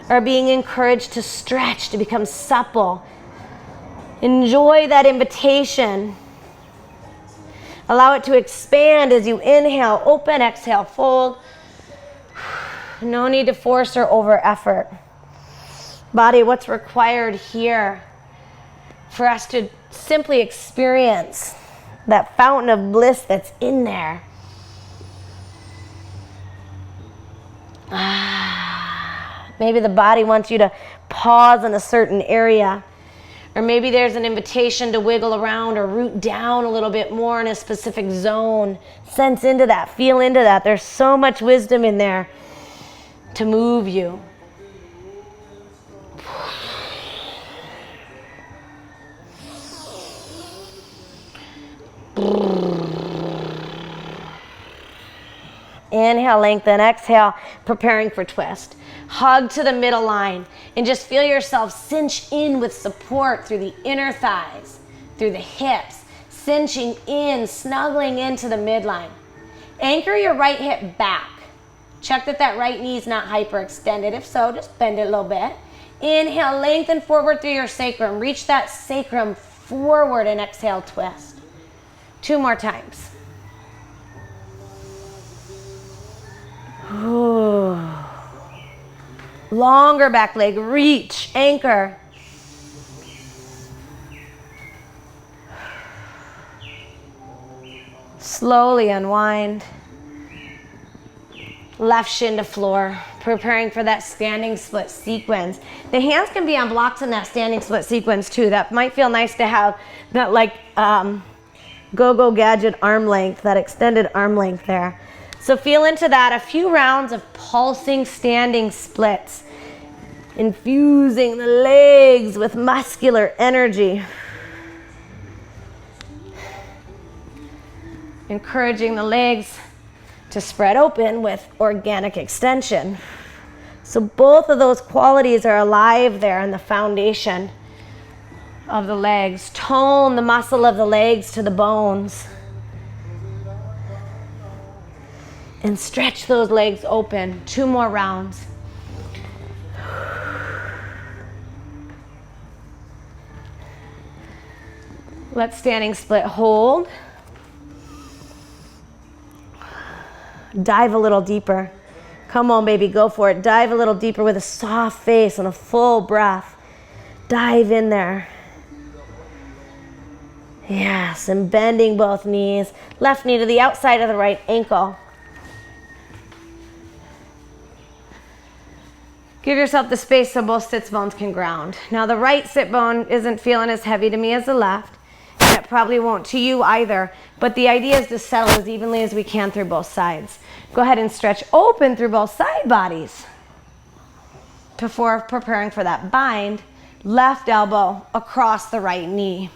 are being encouraged to stretch, to become supple. Enjoy that invitation. Allow it to expand as you inhale, open, exhale, fold. No need to force or over effort. Body, what's required here for us to simply experience that fountain of bliss that's in there. Maybe the body wants you to pause in a certain area, or maybe there's an invitation to wiggle around or root down a little bit more in a specific zone. Sense into that, feel into that. There's so much wisdom in there to move you. Inhale, lengthen, exhale, preparing for twist. Hug to the middle line and just feel yourself cinch in with support through the inner thighs, through the hips, cinching in, snuggling into the midline. Anchor your right hip back. Check that right knee is not hyperextended. If so, just bend it a little bit. Inhale, lengthen forward through your sacrum. Reach that sacrum forward and exhale, twist. 2 more times. Ooh. Longer back leg, reach, anchor. Slowly unwind. Left shin to floor, preparing for that standing split sequence. The hands can be on blocks in that standing split sequence too. That might feel nice to have that like go-go gadget arm length, that extended arm length there. So feel into that, a few rounds of pulsing standing splits, infusing the legs with muscular energy. Encouraging the legs to spread open with organic extension. So both of those qualities are alive there in the foundation of the legs. Tone the muscle of the legs to the bones. And stretch those legs open. 2 more rounds. Let standing split hold. Dive a little deeper. Come on, baby, go for it. Dive a little deeper with a soft face and a full breath. Dive in there. Yes, and bending both knees. Left knee to the outside of the right ankle. Give yourself the space so both sits bones can ground. Now the right sit bone isn't feeling as heavy to me as the left, and it probably won't to you either, but the idea is to settle as evenly as we can through both sides. Go ahead and stretch open through both side bodies before preparing for that bind. Left elbow across the right knee.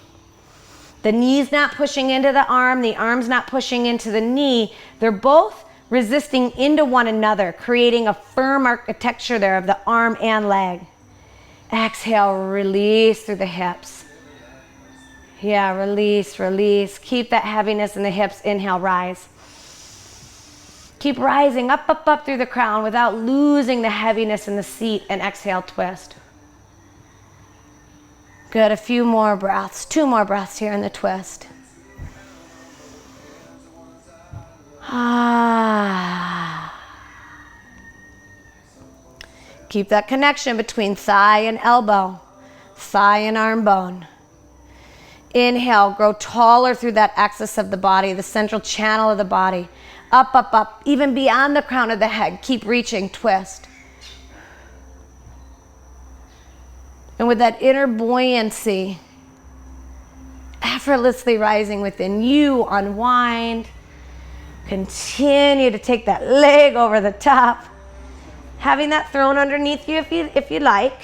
The knee's not pushing into the arm's not pushing into the knee. They're both resisting into one another, creating a firm architecture there of the arm and leg. Exhale, release through the hips. Yeah, release, release. Keep that heaviness in the hips. Inhale, rise. Keep rising up, up, up through the crown without losing the heaviness in the seat, and exhale, twist. Good, a few more breaths. 2 more breaths here in the twist. Keep that connection between thigh and elbow, thigh and arm bone. Inhale, grow taller through that axis of the body, the central channel of the body. Up, up, up, even beyond the crown of the head. Keep reaching, twist. And with that inner buoyancy, effortlessly rising within you, unwind. Continue to take that leg over the top. Having that thrown underneath you if you like,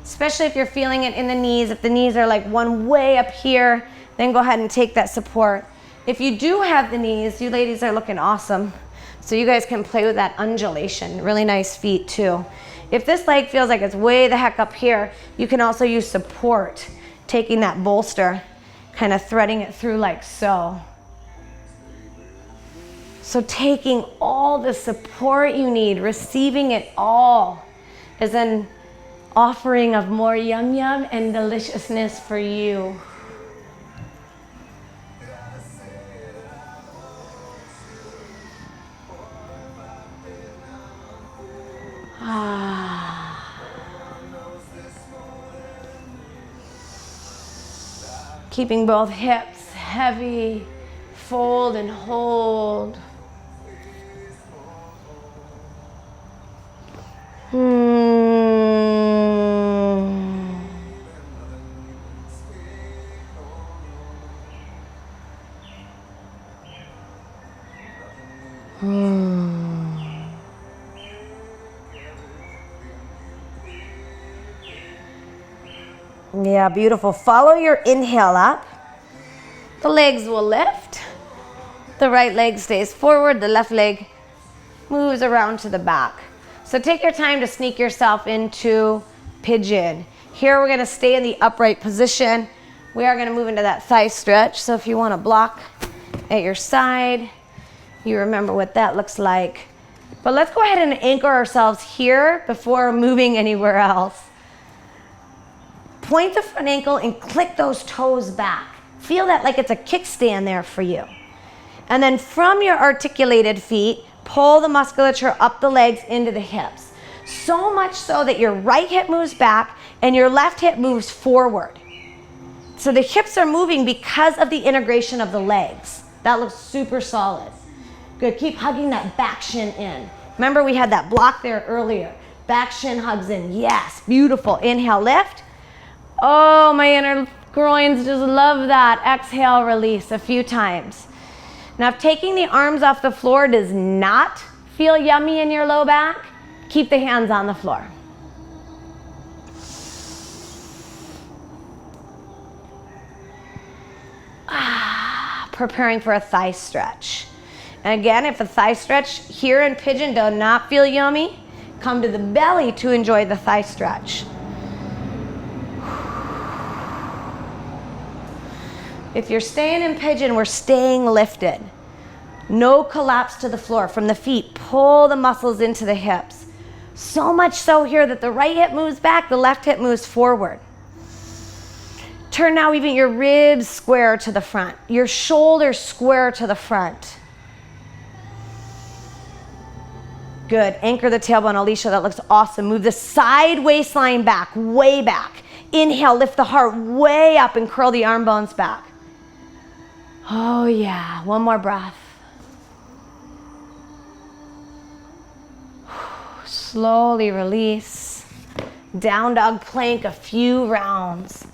especially if you're feeling it in the knees. If the knees are like one way up here, then go ahead and take that support. If you do have the knees, you ladies are looking awesome. So you guys can play with that undulation. Really nice feet too. If this leg feels like it's way the heck up here, you can also use support, taking that bolster, kind of threading it through like so. So taking all the support you need, receiving it all, is an offering of more yum yum and deliciousness for you. Keeping both hips heavy, fold and hold. Yeah, beautiful. Follow your inhale up. The legs will lift. The right leg stays forward. The left leg moves around to the back. So take your time to sneak yourself into pigeon. Here we're going to stay in the upright position. We are going to move into that thigh stretch. So if you want to block at your side, you remember what that looks like. But let's go ahead and anchor ourselves here before moving anywhere else. Point the front ankle and click those toes back. Feel that like it's a kickstand there for you. And then from your articulated feet, pull the musculature up the legs into the hips. So much so that your right hip moves back and your left hip moves forward. So the hips are moving because of the integration of the legs. That looks super solid. Good, keep hugging that back shin in. Remember we had that block there earlier. Back shin hugs in, yes, beautiful. Inhale, lift. Oh, my inner groins just love that. Exhale, release a few times. Now, if taking the arms off the floor does not feel yummy in your low back, keep the hands on the floor. Preparing for a thigh stretch. And again, if a thigh stretch here in pigeon does not feel yummy, come to the belly to enjoy the thigh stretch. If you're staying in pigeon, we're staying lifted. No collapse to the floor. From the feet, pull the muscles into the hips. So much so here that the right hip moves back, the left hip moves forward. Turn now even your ribs square to the front. Your shoulders square to the front. Good. Anchor the tailbone, Alicia. That looks awesome. Move the side waistline back, way back. Inhale, lift the heart way up and curl the arm bones back. Oh yeah, one more breath. Slowly release. Down dog plank a few rounds.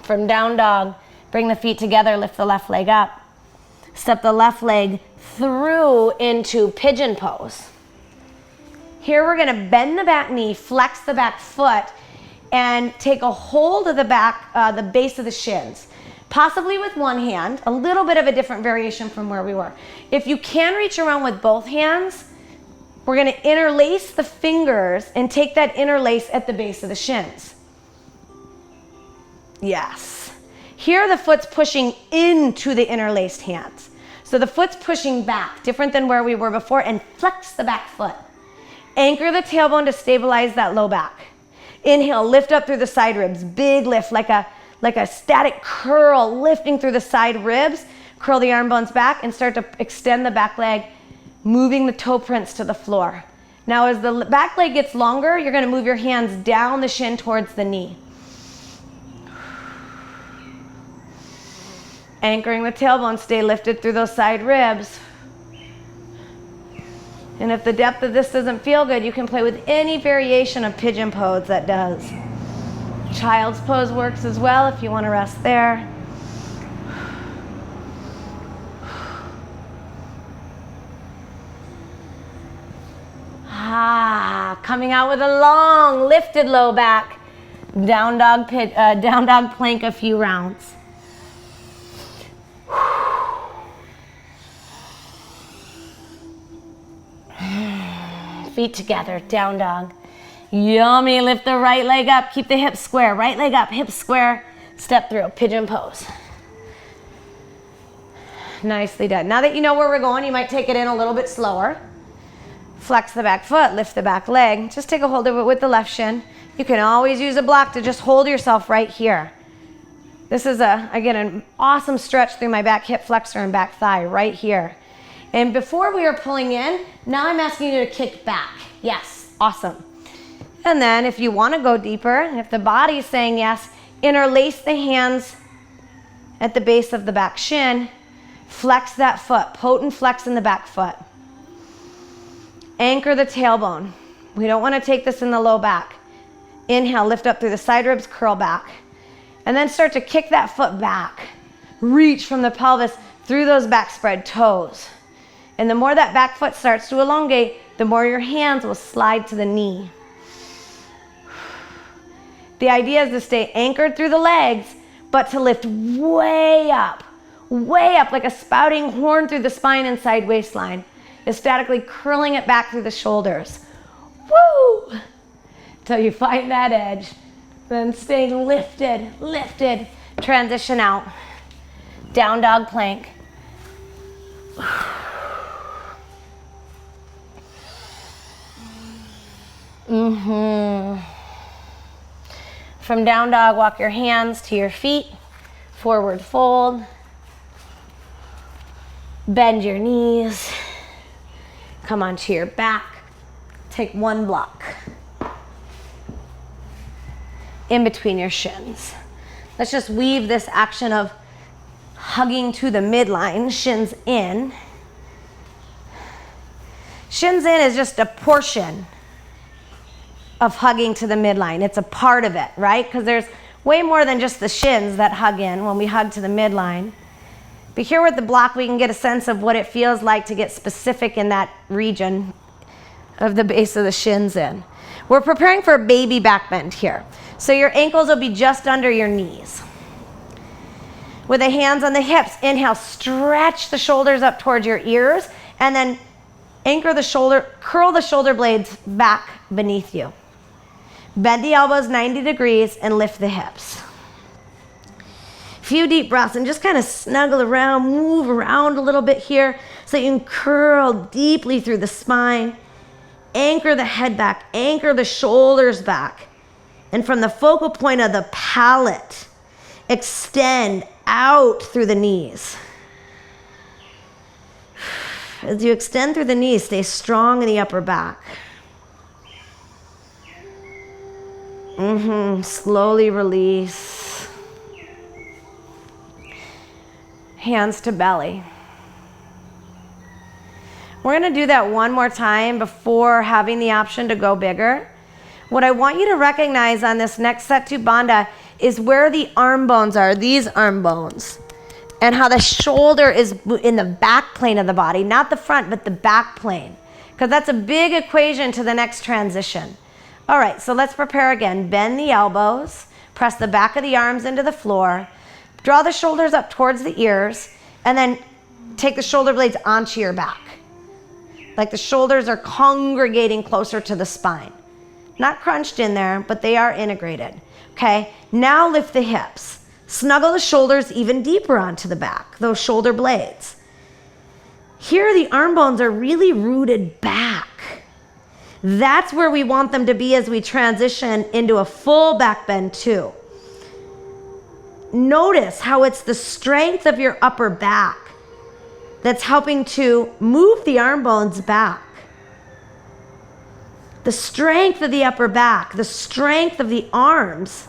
From down dog, bring the feet together, lift the left leg up. Step the left leg through into pigeon pose. Here we're gonna bend the back knee, flex the back foot, and take a hold of the back, the base of the shins. Possibly with one hand, a little bit of a different variation from where we were. If you can reach around with both hands, we're gonna interlace the fingers and take that interlace at the base of the shins. Yes. Here the foot's pushing into the interlaced hands. So the foot's pushing back, different than where we were before, and flex the back foot. Anchor the tailbone to stabilize that low back. Inhale, lift up through the side ribs. Big lift, like a static curl, lifting through the side ribs. Curl the arm bones back and start to extend the back leg, moving the toe prints to the floor. Now as the back leg gets longer, you're gonna move your hands down the shin towards the knee. Anchoring the tailbone, stay lifted through those side ribs. And if the depth of this doesn't feel good, you can play with any variation of pigeon pose that does. Child's pose works as well if you want to rest there. Coming out with a long lifted low back. Down dog plank a few rounds. Feet together, down dog. Yummy, lift the right leg up, keep the hips square. Right leg up, hips square, step through, pigeon pose. Nicely done. Now that you know where we're going, you might take it in a little bit slower. Flex the back foot, lift the back leg. Just take a hold of it with the left shin. You can always use a block to just hold yourself right here. This is, again, an awesome stretch through my back hip flexor and back thigh right here. And before we are pulling in, now I'm asking you to kick back. Yes, awesome. And then if you want to go deeper, and if the body's saying yes, interlace the hands at the base of the back shin. Flex that foot, potent flex in the back foot. Anchor the tailbone. We don't want to take this in the low back. Inhale, lift up through the side ribs, curl back. And then start to kick that foot back. Reach from the pelvis through those back spread toes. And the more that back foot starts to elongate, the more your hands will slide to the knee. The idea is to stay anchored through the legs, but to lift way up like a spouting horn through the spine and side waistline, ecstatically curling it back through the shoulders. Woo! Till you find that edge. Then staying lifted, transition out. Down dog plank. From down dog, walk your hands to your feet, forward fold, bend your knees, come onto your back, take one block in between your shins. Let's just weave this action of hugging to the midline, shins in. Shins in is just a portion of hugging to the midline. It's a part of it, right? Because there's way more than just the shins that hug in when we hug to the midline. But here with the block, we can get a sense of what it feels like to get specific in that region of the base of the shins in. We're preparing for a baby back bend here. So your ankles will be just under your knees. With the hands on the hips, inhale, stretch the shoulders up towards your ears, and then anchor the shoulder, curl the shoulder blades back beneath you. Bend the elbows 90 degrees and lift the hips. Few deep breaths and just kind of snuggle around, move around a little bit here so you can curl deeply through the spine. Anchor the head back, anchor the shoulders back. And from the focal point of the palate, extend out through the knees. As you extend through the knees, stay strong in the upper back. Slowly release. Hands to belly. We're going to do that one more time before having the option to go bigger. What I want you to recognize on this next setu banda is where the arm bones are, these arm bones, and how the shoulder is in the back plane of the body, not the front, but the back plane, because that's a big equation to the next transition. All right, so let's prepare again. Bend the elbows, press the back of the arms into the floor, draw the shoulders up towards the ears, and then take the shoulder blades onto your back. Like the shoulders are congregating closer to the spine. Not crunched in there, but they are integrated. Okay, now lift the hips. Snuggle the shoulders even deeper onto the back, those shoulder blades. Here the arm bones are really rooted back. That's where we want them to be as we transition into a full back bend too. Notice how it's the strength of your upper back that's helping to move the arm bones back. The strength of the upper back, the strength of the arms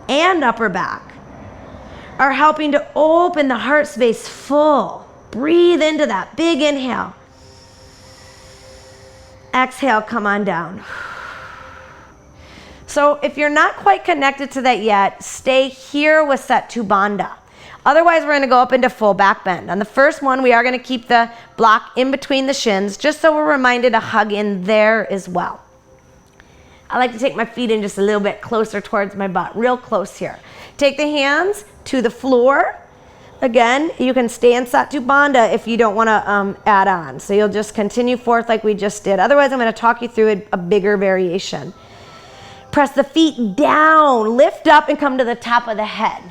and upper back are helping to open the heart space full. Breathe into that. Big inhale. Exhale, come on down. So if you're not quite connected to that yet, stay here with setu banda. Otherwise, we're going to go up into full back bend. On the first one, we are going to keep the block in between the shins, just so we're reminded to hug in there as well. I like to take my feet in just a little bit closer towards my butt, real close here. Take the hands to the floor. Again, you can stay in setu banda if you don't want to add on. So you'll just continue forth like we just did. Otherwise, I'm going to talk you through a bigger variation. Press the feet down, lift up and come to the top of the head.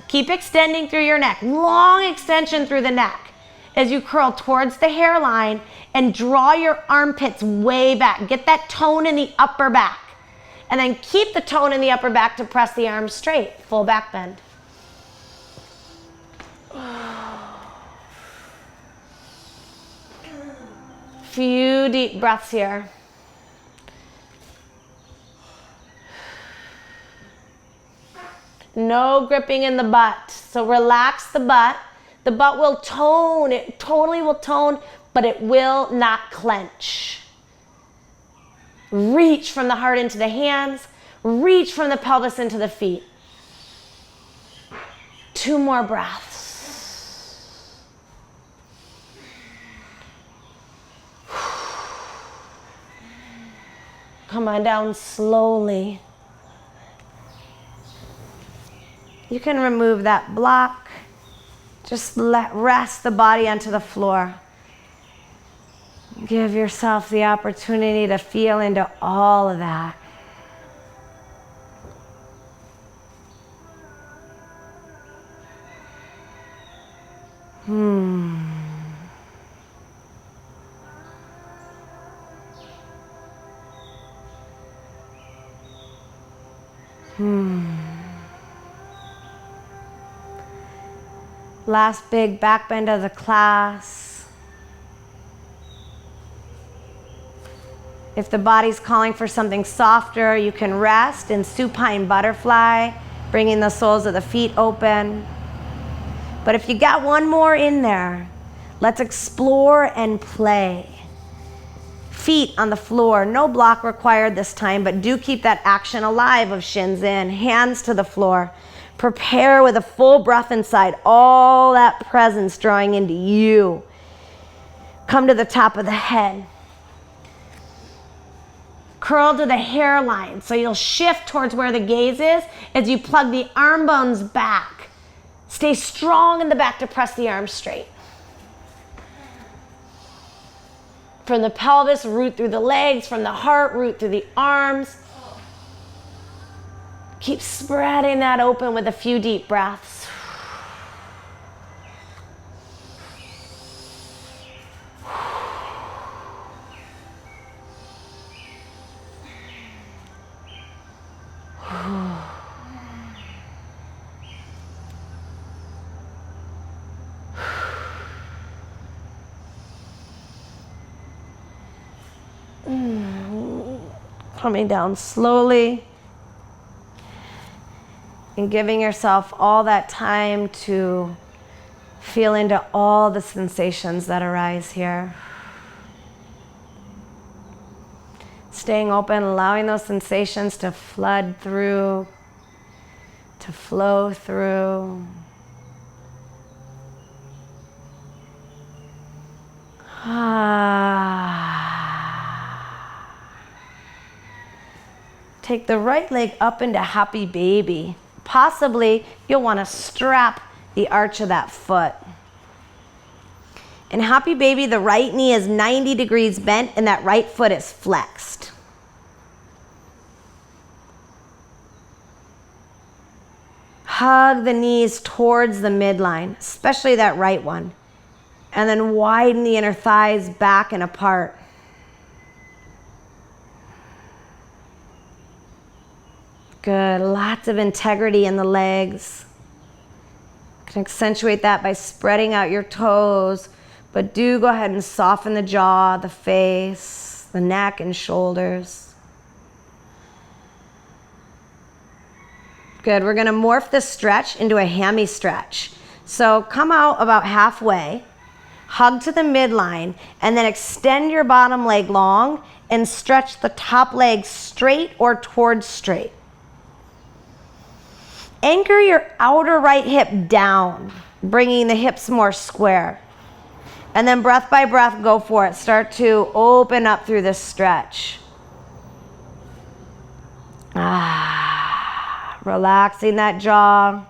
Keep extending through your neck, long extension through the neck as you curl towards the hairline and draw your armpits way back. Get that tone in the upper back. And then keep the tone in the upper back to press the arms straight, full back bend. Few deep breaths here. No gripping in the butt. So relax the butt. The butt will tone. It totally will tone, but it will not clench. Reach from the heart into the hands. Reach from the pelvis into the feet. 2 more breaths. Come on down slowly. You can remove that block. Just rest the body onto the floor. Give yourself the opportunity to feel into all of that. Last big back bend of the class. If the body's calling for something softer, you can rest in supine butterfly, bringing the soles of the feet open. But if you got one more in there, let's explore and play. Feet on the floor, no block required this time, but do keep that action alive of shins in, hands to the floor. Prepare with a full breath inside, all that presence drawing into you. Come to the top of the head. Curl to the hairline, so you'll shift towards where the gaze is as you plug the arm bones back. Stay strong in the back to press the arms straight. From the pelvis, root through the legs, from the heart, root through the arms. Keep spreading that open with a few deep breaths. Coming down slowly and giving yourself all that time to feel into all the sensations that arise here. Staying open, allowing those sensations to flood through, to flow through. Take the right leg up into happy baby. Possibly you'll want to strap the arch of that foot. In happy baby, the right knee is 90 degrees bent and that right foot is flexed. Hug the knees towards the midline, especially that right one. And then widen the inner thighs back and apart. Good, lots of integrity in the legs. You can accentuate that by spreading out your toes, but do go ahead and soften the jaw, the face, the neck and shoulders. Good, we're gonna morph this stretch into a hammy stretch. So come out about halfway, hug to the midline, and then extend your bottom leg long and stretch the top leg straight or towards straight. Anchor your outer right hip down, bringing the hips more square. And then breath by breath, go for it. Start to open up through this stretch. Relaxing that jaw.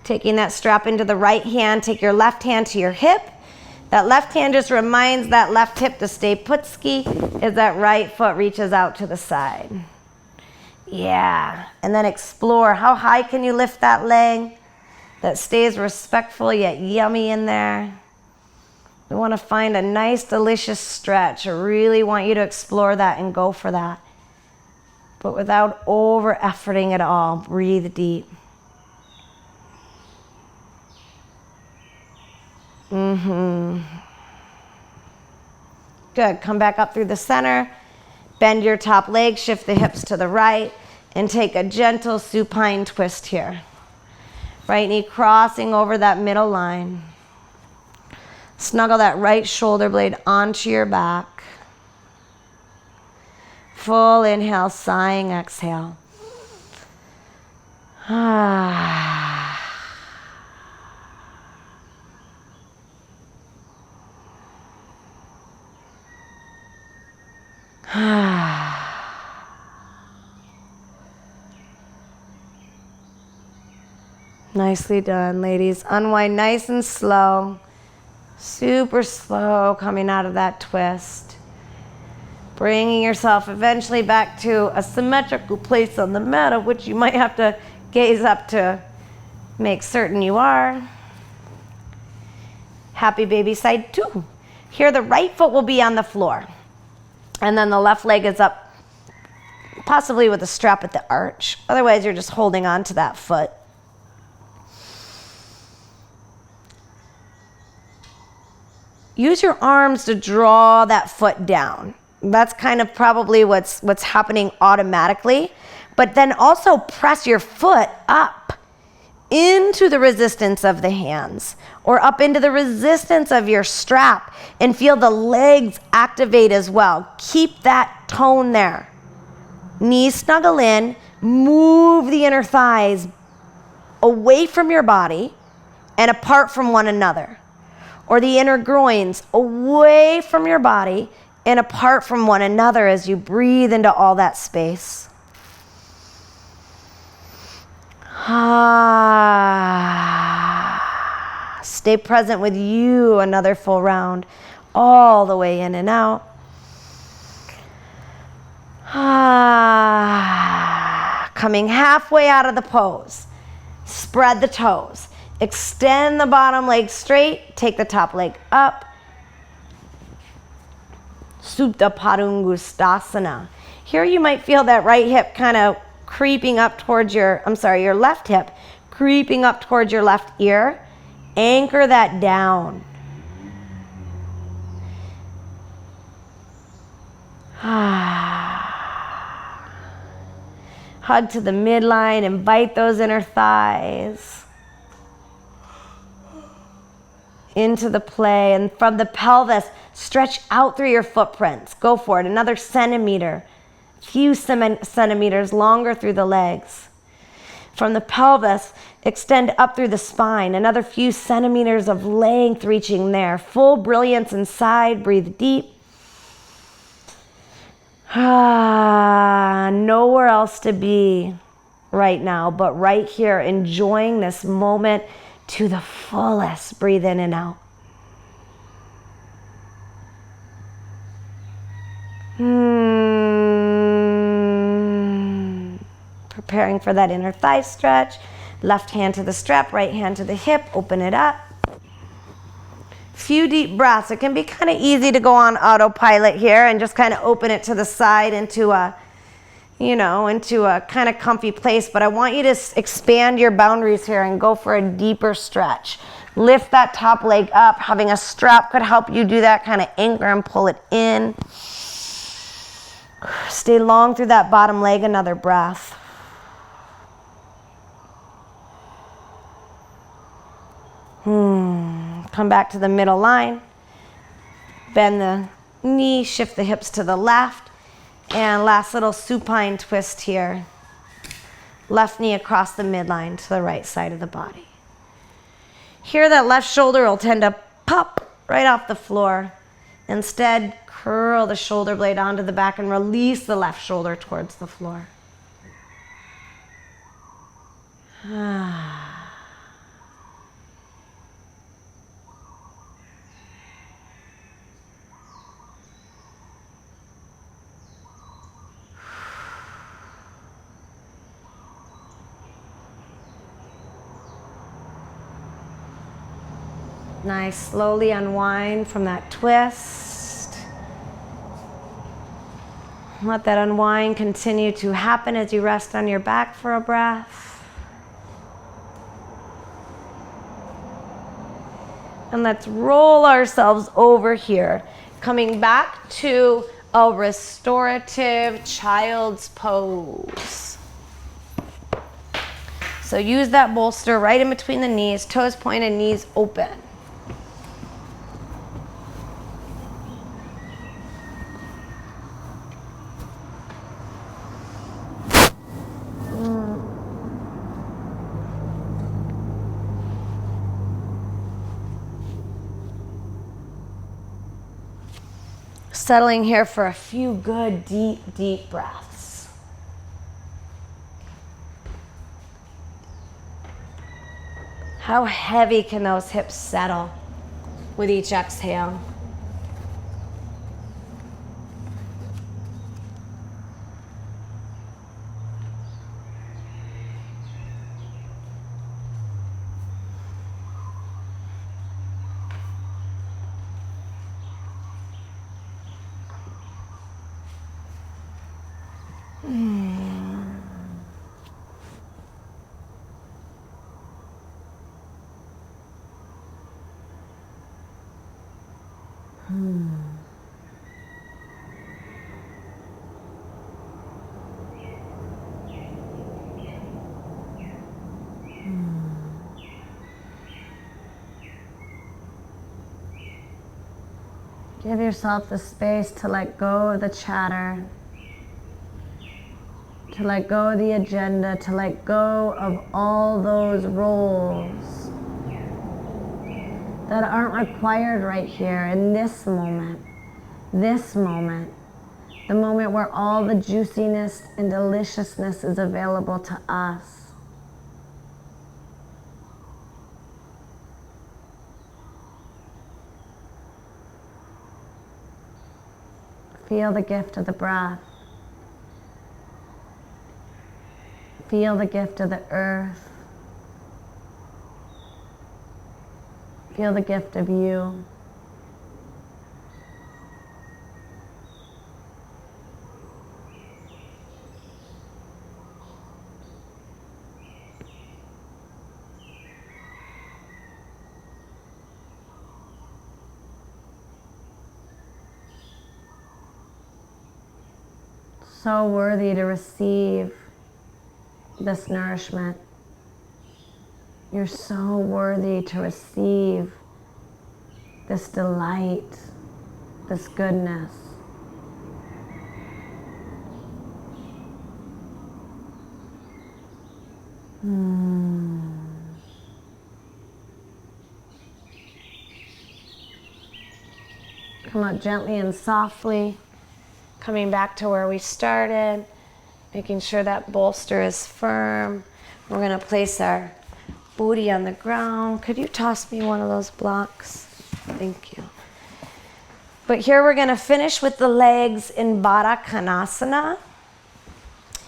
Taking that strap into the right hand, take your left hand to your hip. That left hand just reminds that left hip to stay putski as that right foot reaches out to the side. Yeah, and then explore. How high can you lift that leg that stays respectful yet yummy in there? We want to find a nice, delicious stretch. I really want you to explore that and go for that. But without over-efforting at all. Breathe deep. Good, come back up through the center, bend your top leg, shift the hips to the right, and take a gentle supine twist here. Right knee crossing over that middle line. Snuggle that right shoulder blade onto your back. Full inhale, sighing exhale. Nicely done, ladies. Unwind nice and slow. Super slow coming out of that twist. Bringing yourself eventually back to a symmetrical place on the mat, of which you might have to gaze up to make certain you are. Happy baby side 2. Here, the right foot will be on the floor. And then the left leg is up, possibly with a strap at the arch. Otherwise, you're just holding on to that foot. Use your arms to draw that foot down. That's kind of probably what's happening automatically. But then also press your foot up into the resistance of the hands or up into the resistance of your strap and feel the legs activate as well. Keep that tone there. Knees snuggle in, move the inner thighs away from your body and apart from one another. Or the inner groins away from your body and apart from one another as you breathe into all that space. Stay present with you, another full round, all the way in and out. Coming halfway out of the pose, spread the toes, extend the bottom leg straight, take the top leg up. Supta Padangusthasana. Here you might feel that right hip kind of creeping up towards your left hip, creeping up towards your left ear. Anchor that down. Hug to the midline, invite those inner thighs into the play, and from the pelvis, stretch out through your footprints. Go for it, another centimeter, few centimeters longer through the legs. From the pelvis, extend up through the spine, another few centimeters of length reaching there. Full brilliance inside, breathe deep. Nowhere else to be right now, but right here, enjoying this moment to the fullest. Breathe in and out. Preparing for that inner thigh stretch. Left hand to the strap, right hand to the hip. Open it up. Few deep breaths. It can be kind of easy to go on autopilot here and just kind of open it to the side into a kind of comfy place. But I want you to expand your boundaries here and go for a deeper stretch. Lift that top leg up. Having a strap could help you do that. Kind of anchor and pull it in. Stay long through that bottom leg. Another breath. Come back to the middle line. Bend the knee, shift the hips to the left. And last little supine twist here. Left knee across the midline to the right side of the body. Here, that left shoulder will tend to pop right off the floor. Instead, curl the shoulder blade onto the back and release the left shoulder towards the floor. Nice, slowly unwind from that twist. Let that unwind continue to happen as you rest on your back for a breath. And let's roll ourselves over here, coming back to a restorative child's pose. So use that bolster right in between the knees, toes pointed, knees open. Settling here for a few good, deep breaths. How heavy can those hips settle with each exhale? Give yourself the space to let go of the chatter, to let go of the agenda, to let go of all those roles that aren't required right here in this moment, the moment where all the juiciness and deliciousness is available to us. Feel the gift of the breath. Feel the gift of the earth. Feel the gift of you. So worthy to receive this nourishment. You're so worthy to receive this delight, this goodness. Come out gently and softly. Coming back to where we started, making sure that bolster is firm. We're gonna place our booty on the ground. Could you toss me one of those blocks? Thank you. But here we're gonna finish with the legs in Baddha Konasana.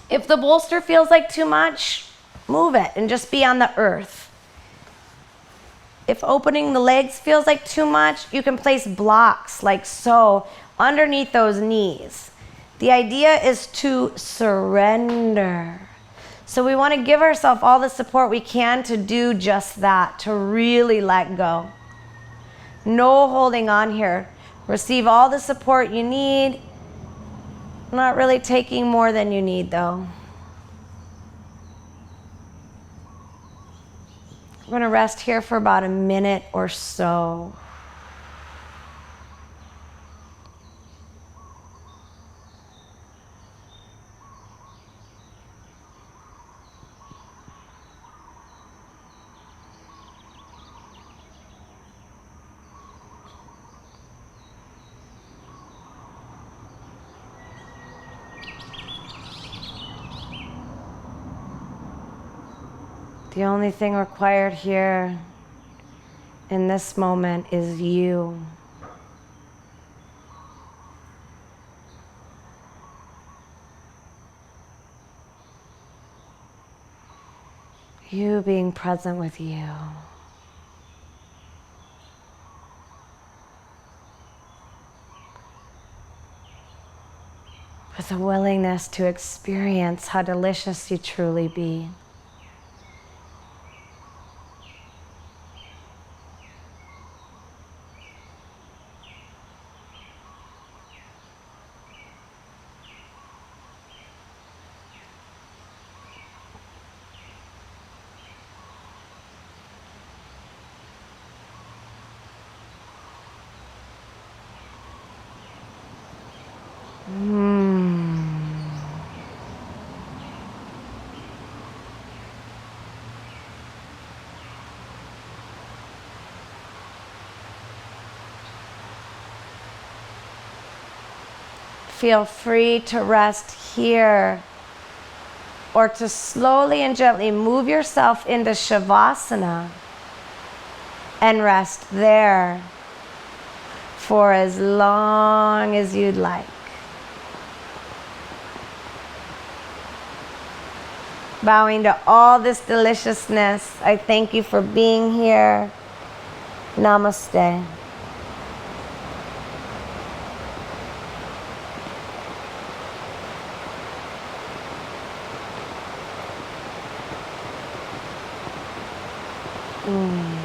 If the bolster feels like too much, move it and just be on the earth. If opening the legs feels like too much, you can place blocks like so underneath those knees. The idea is to surrender. So we want to give ourselves all the support we can to do just that, to really let go. No holding on here. Receive all the support you need. Not really taking more than you need though. We're going to rest here for about a minute or so. The only thing required here in this moment is you. You being present with you. With a willingness to experience how delicious you truly be. Feel free to rest here or to slowly and gently move yourself into Shavasana and rest there for as long as you'd like. Bowing to all this deliciousness, I thank you for being here. Namaste. Mm.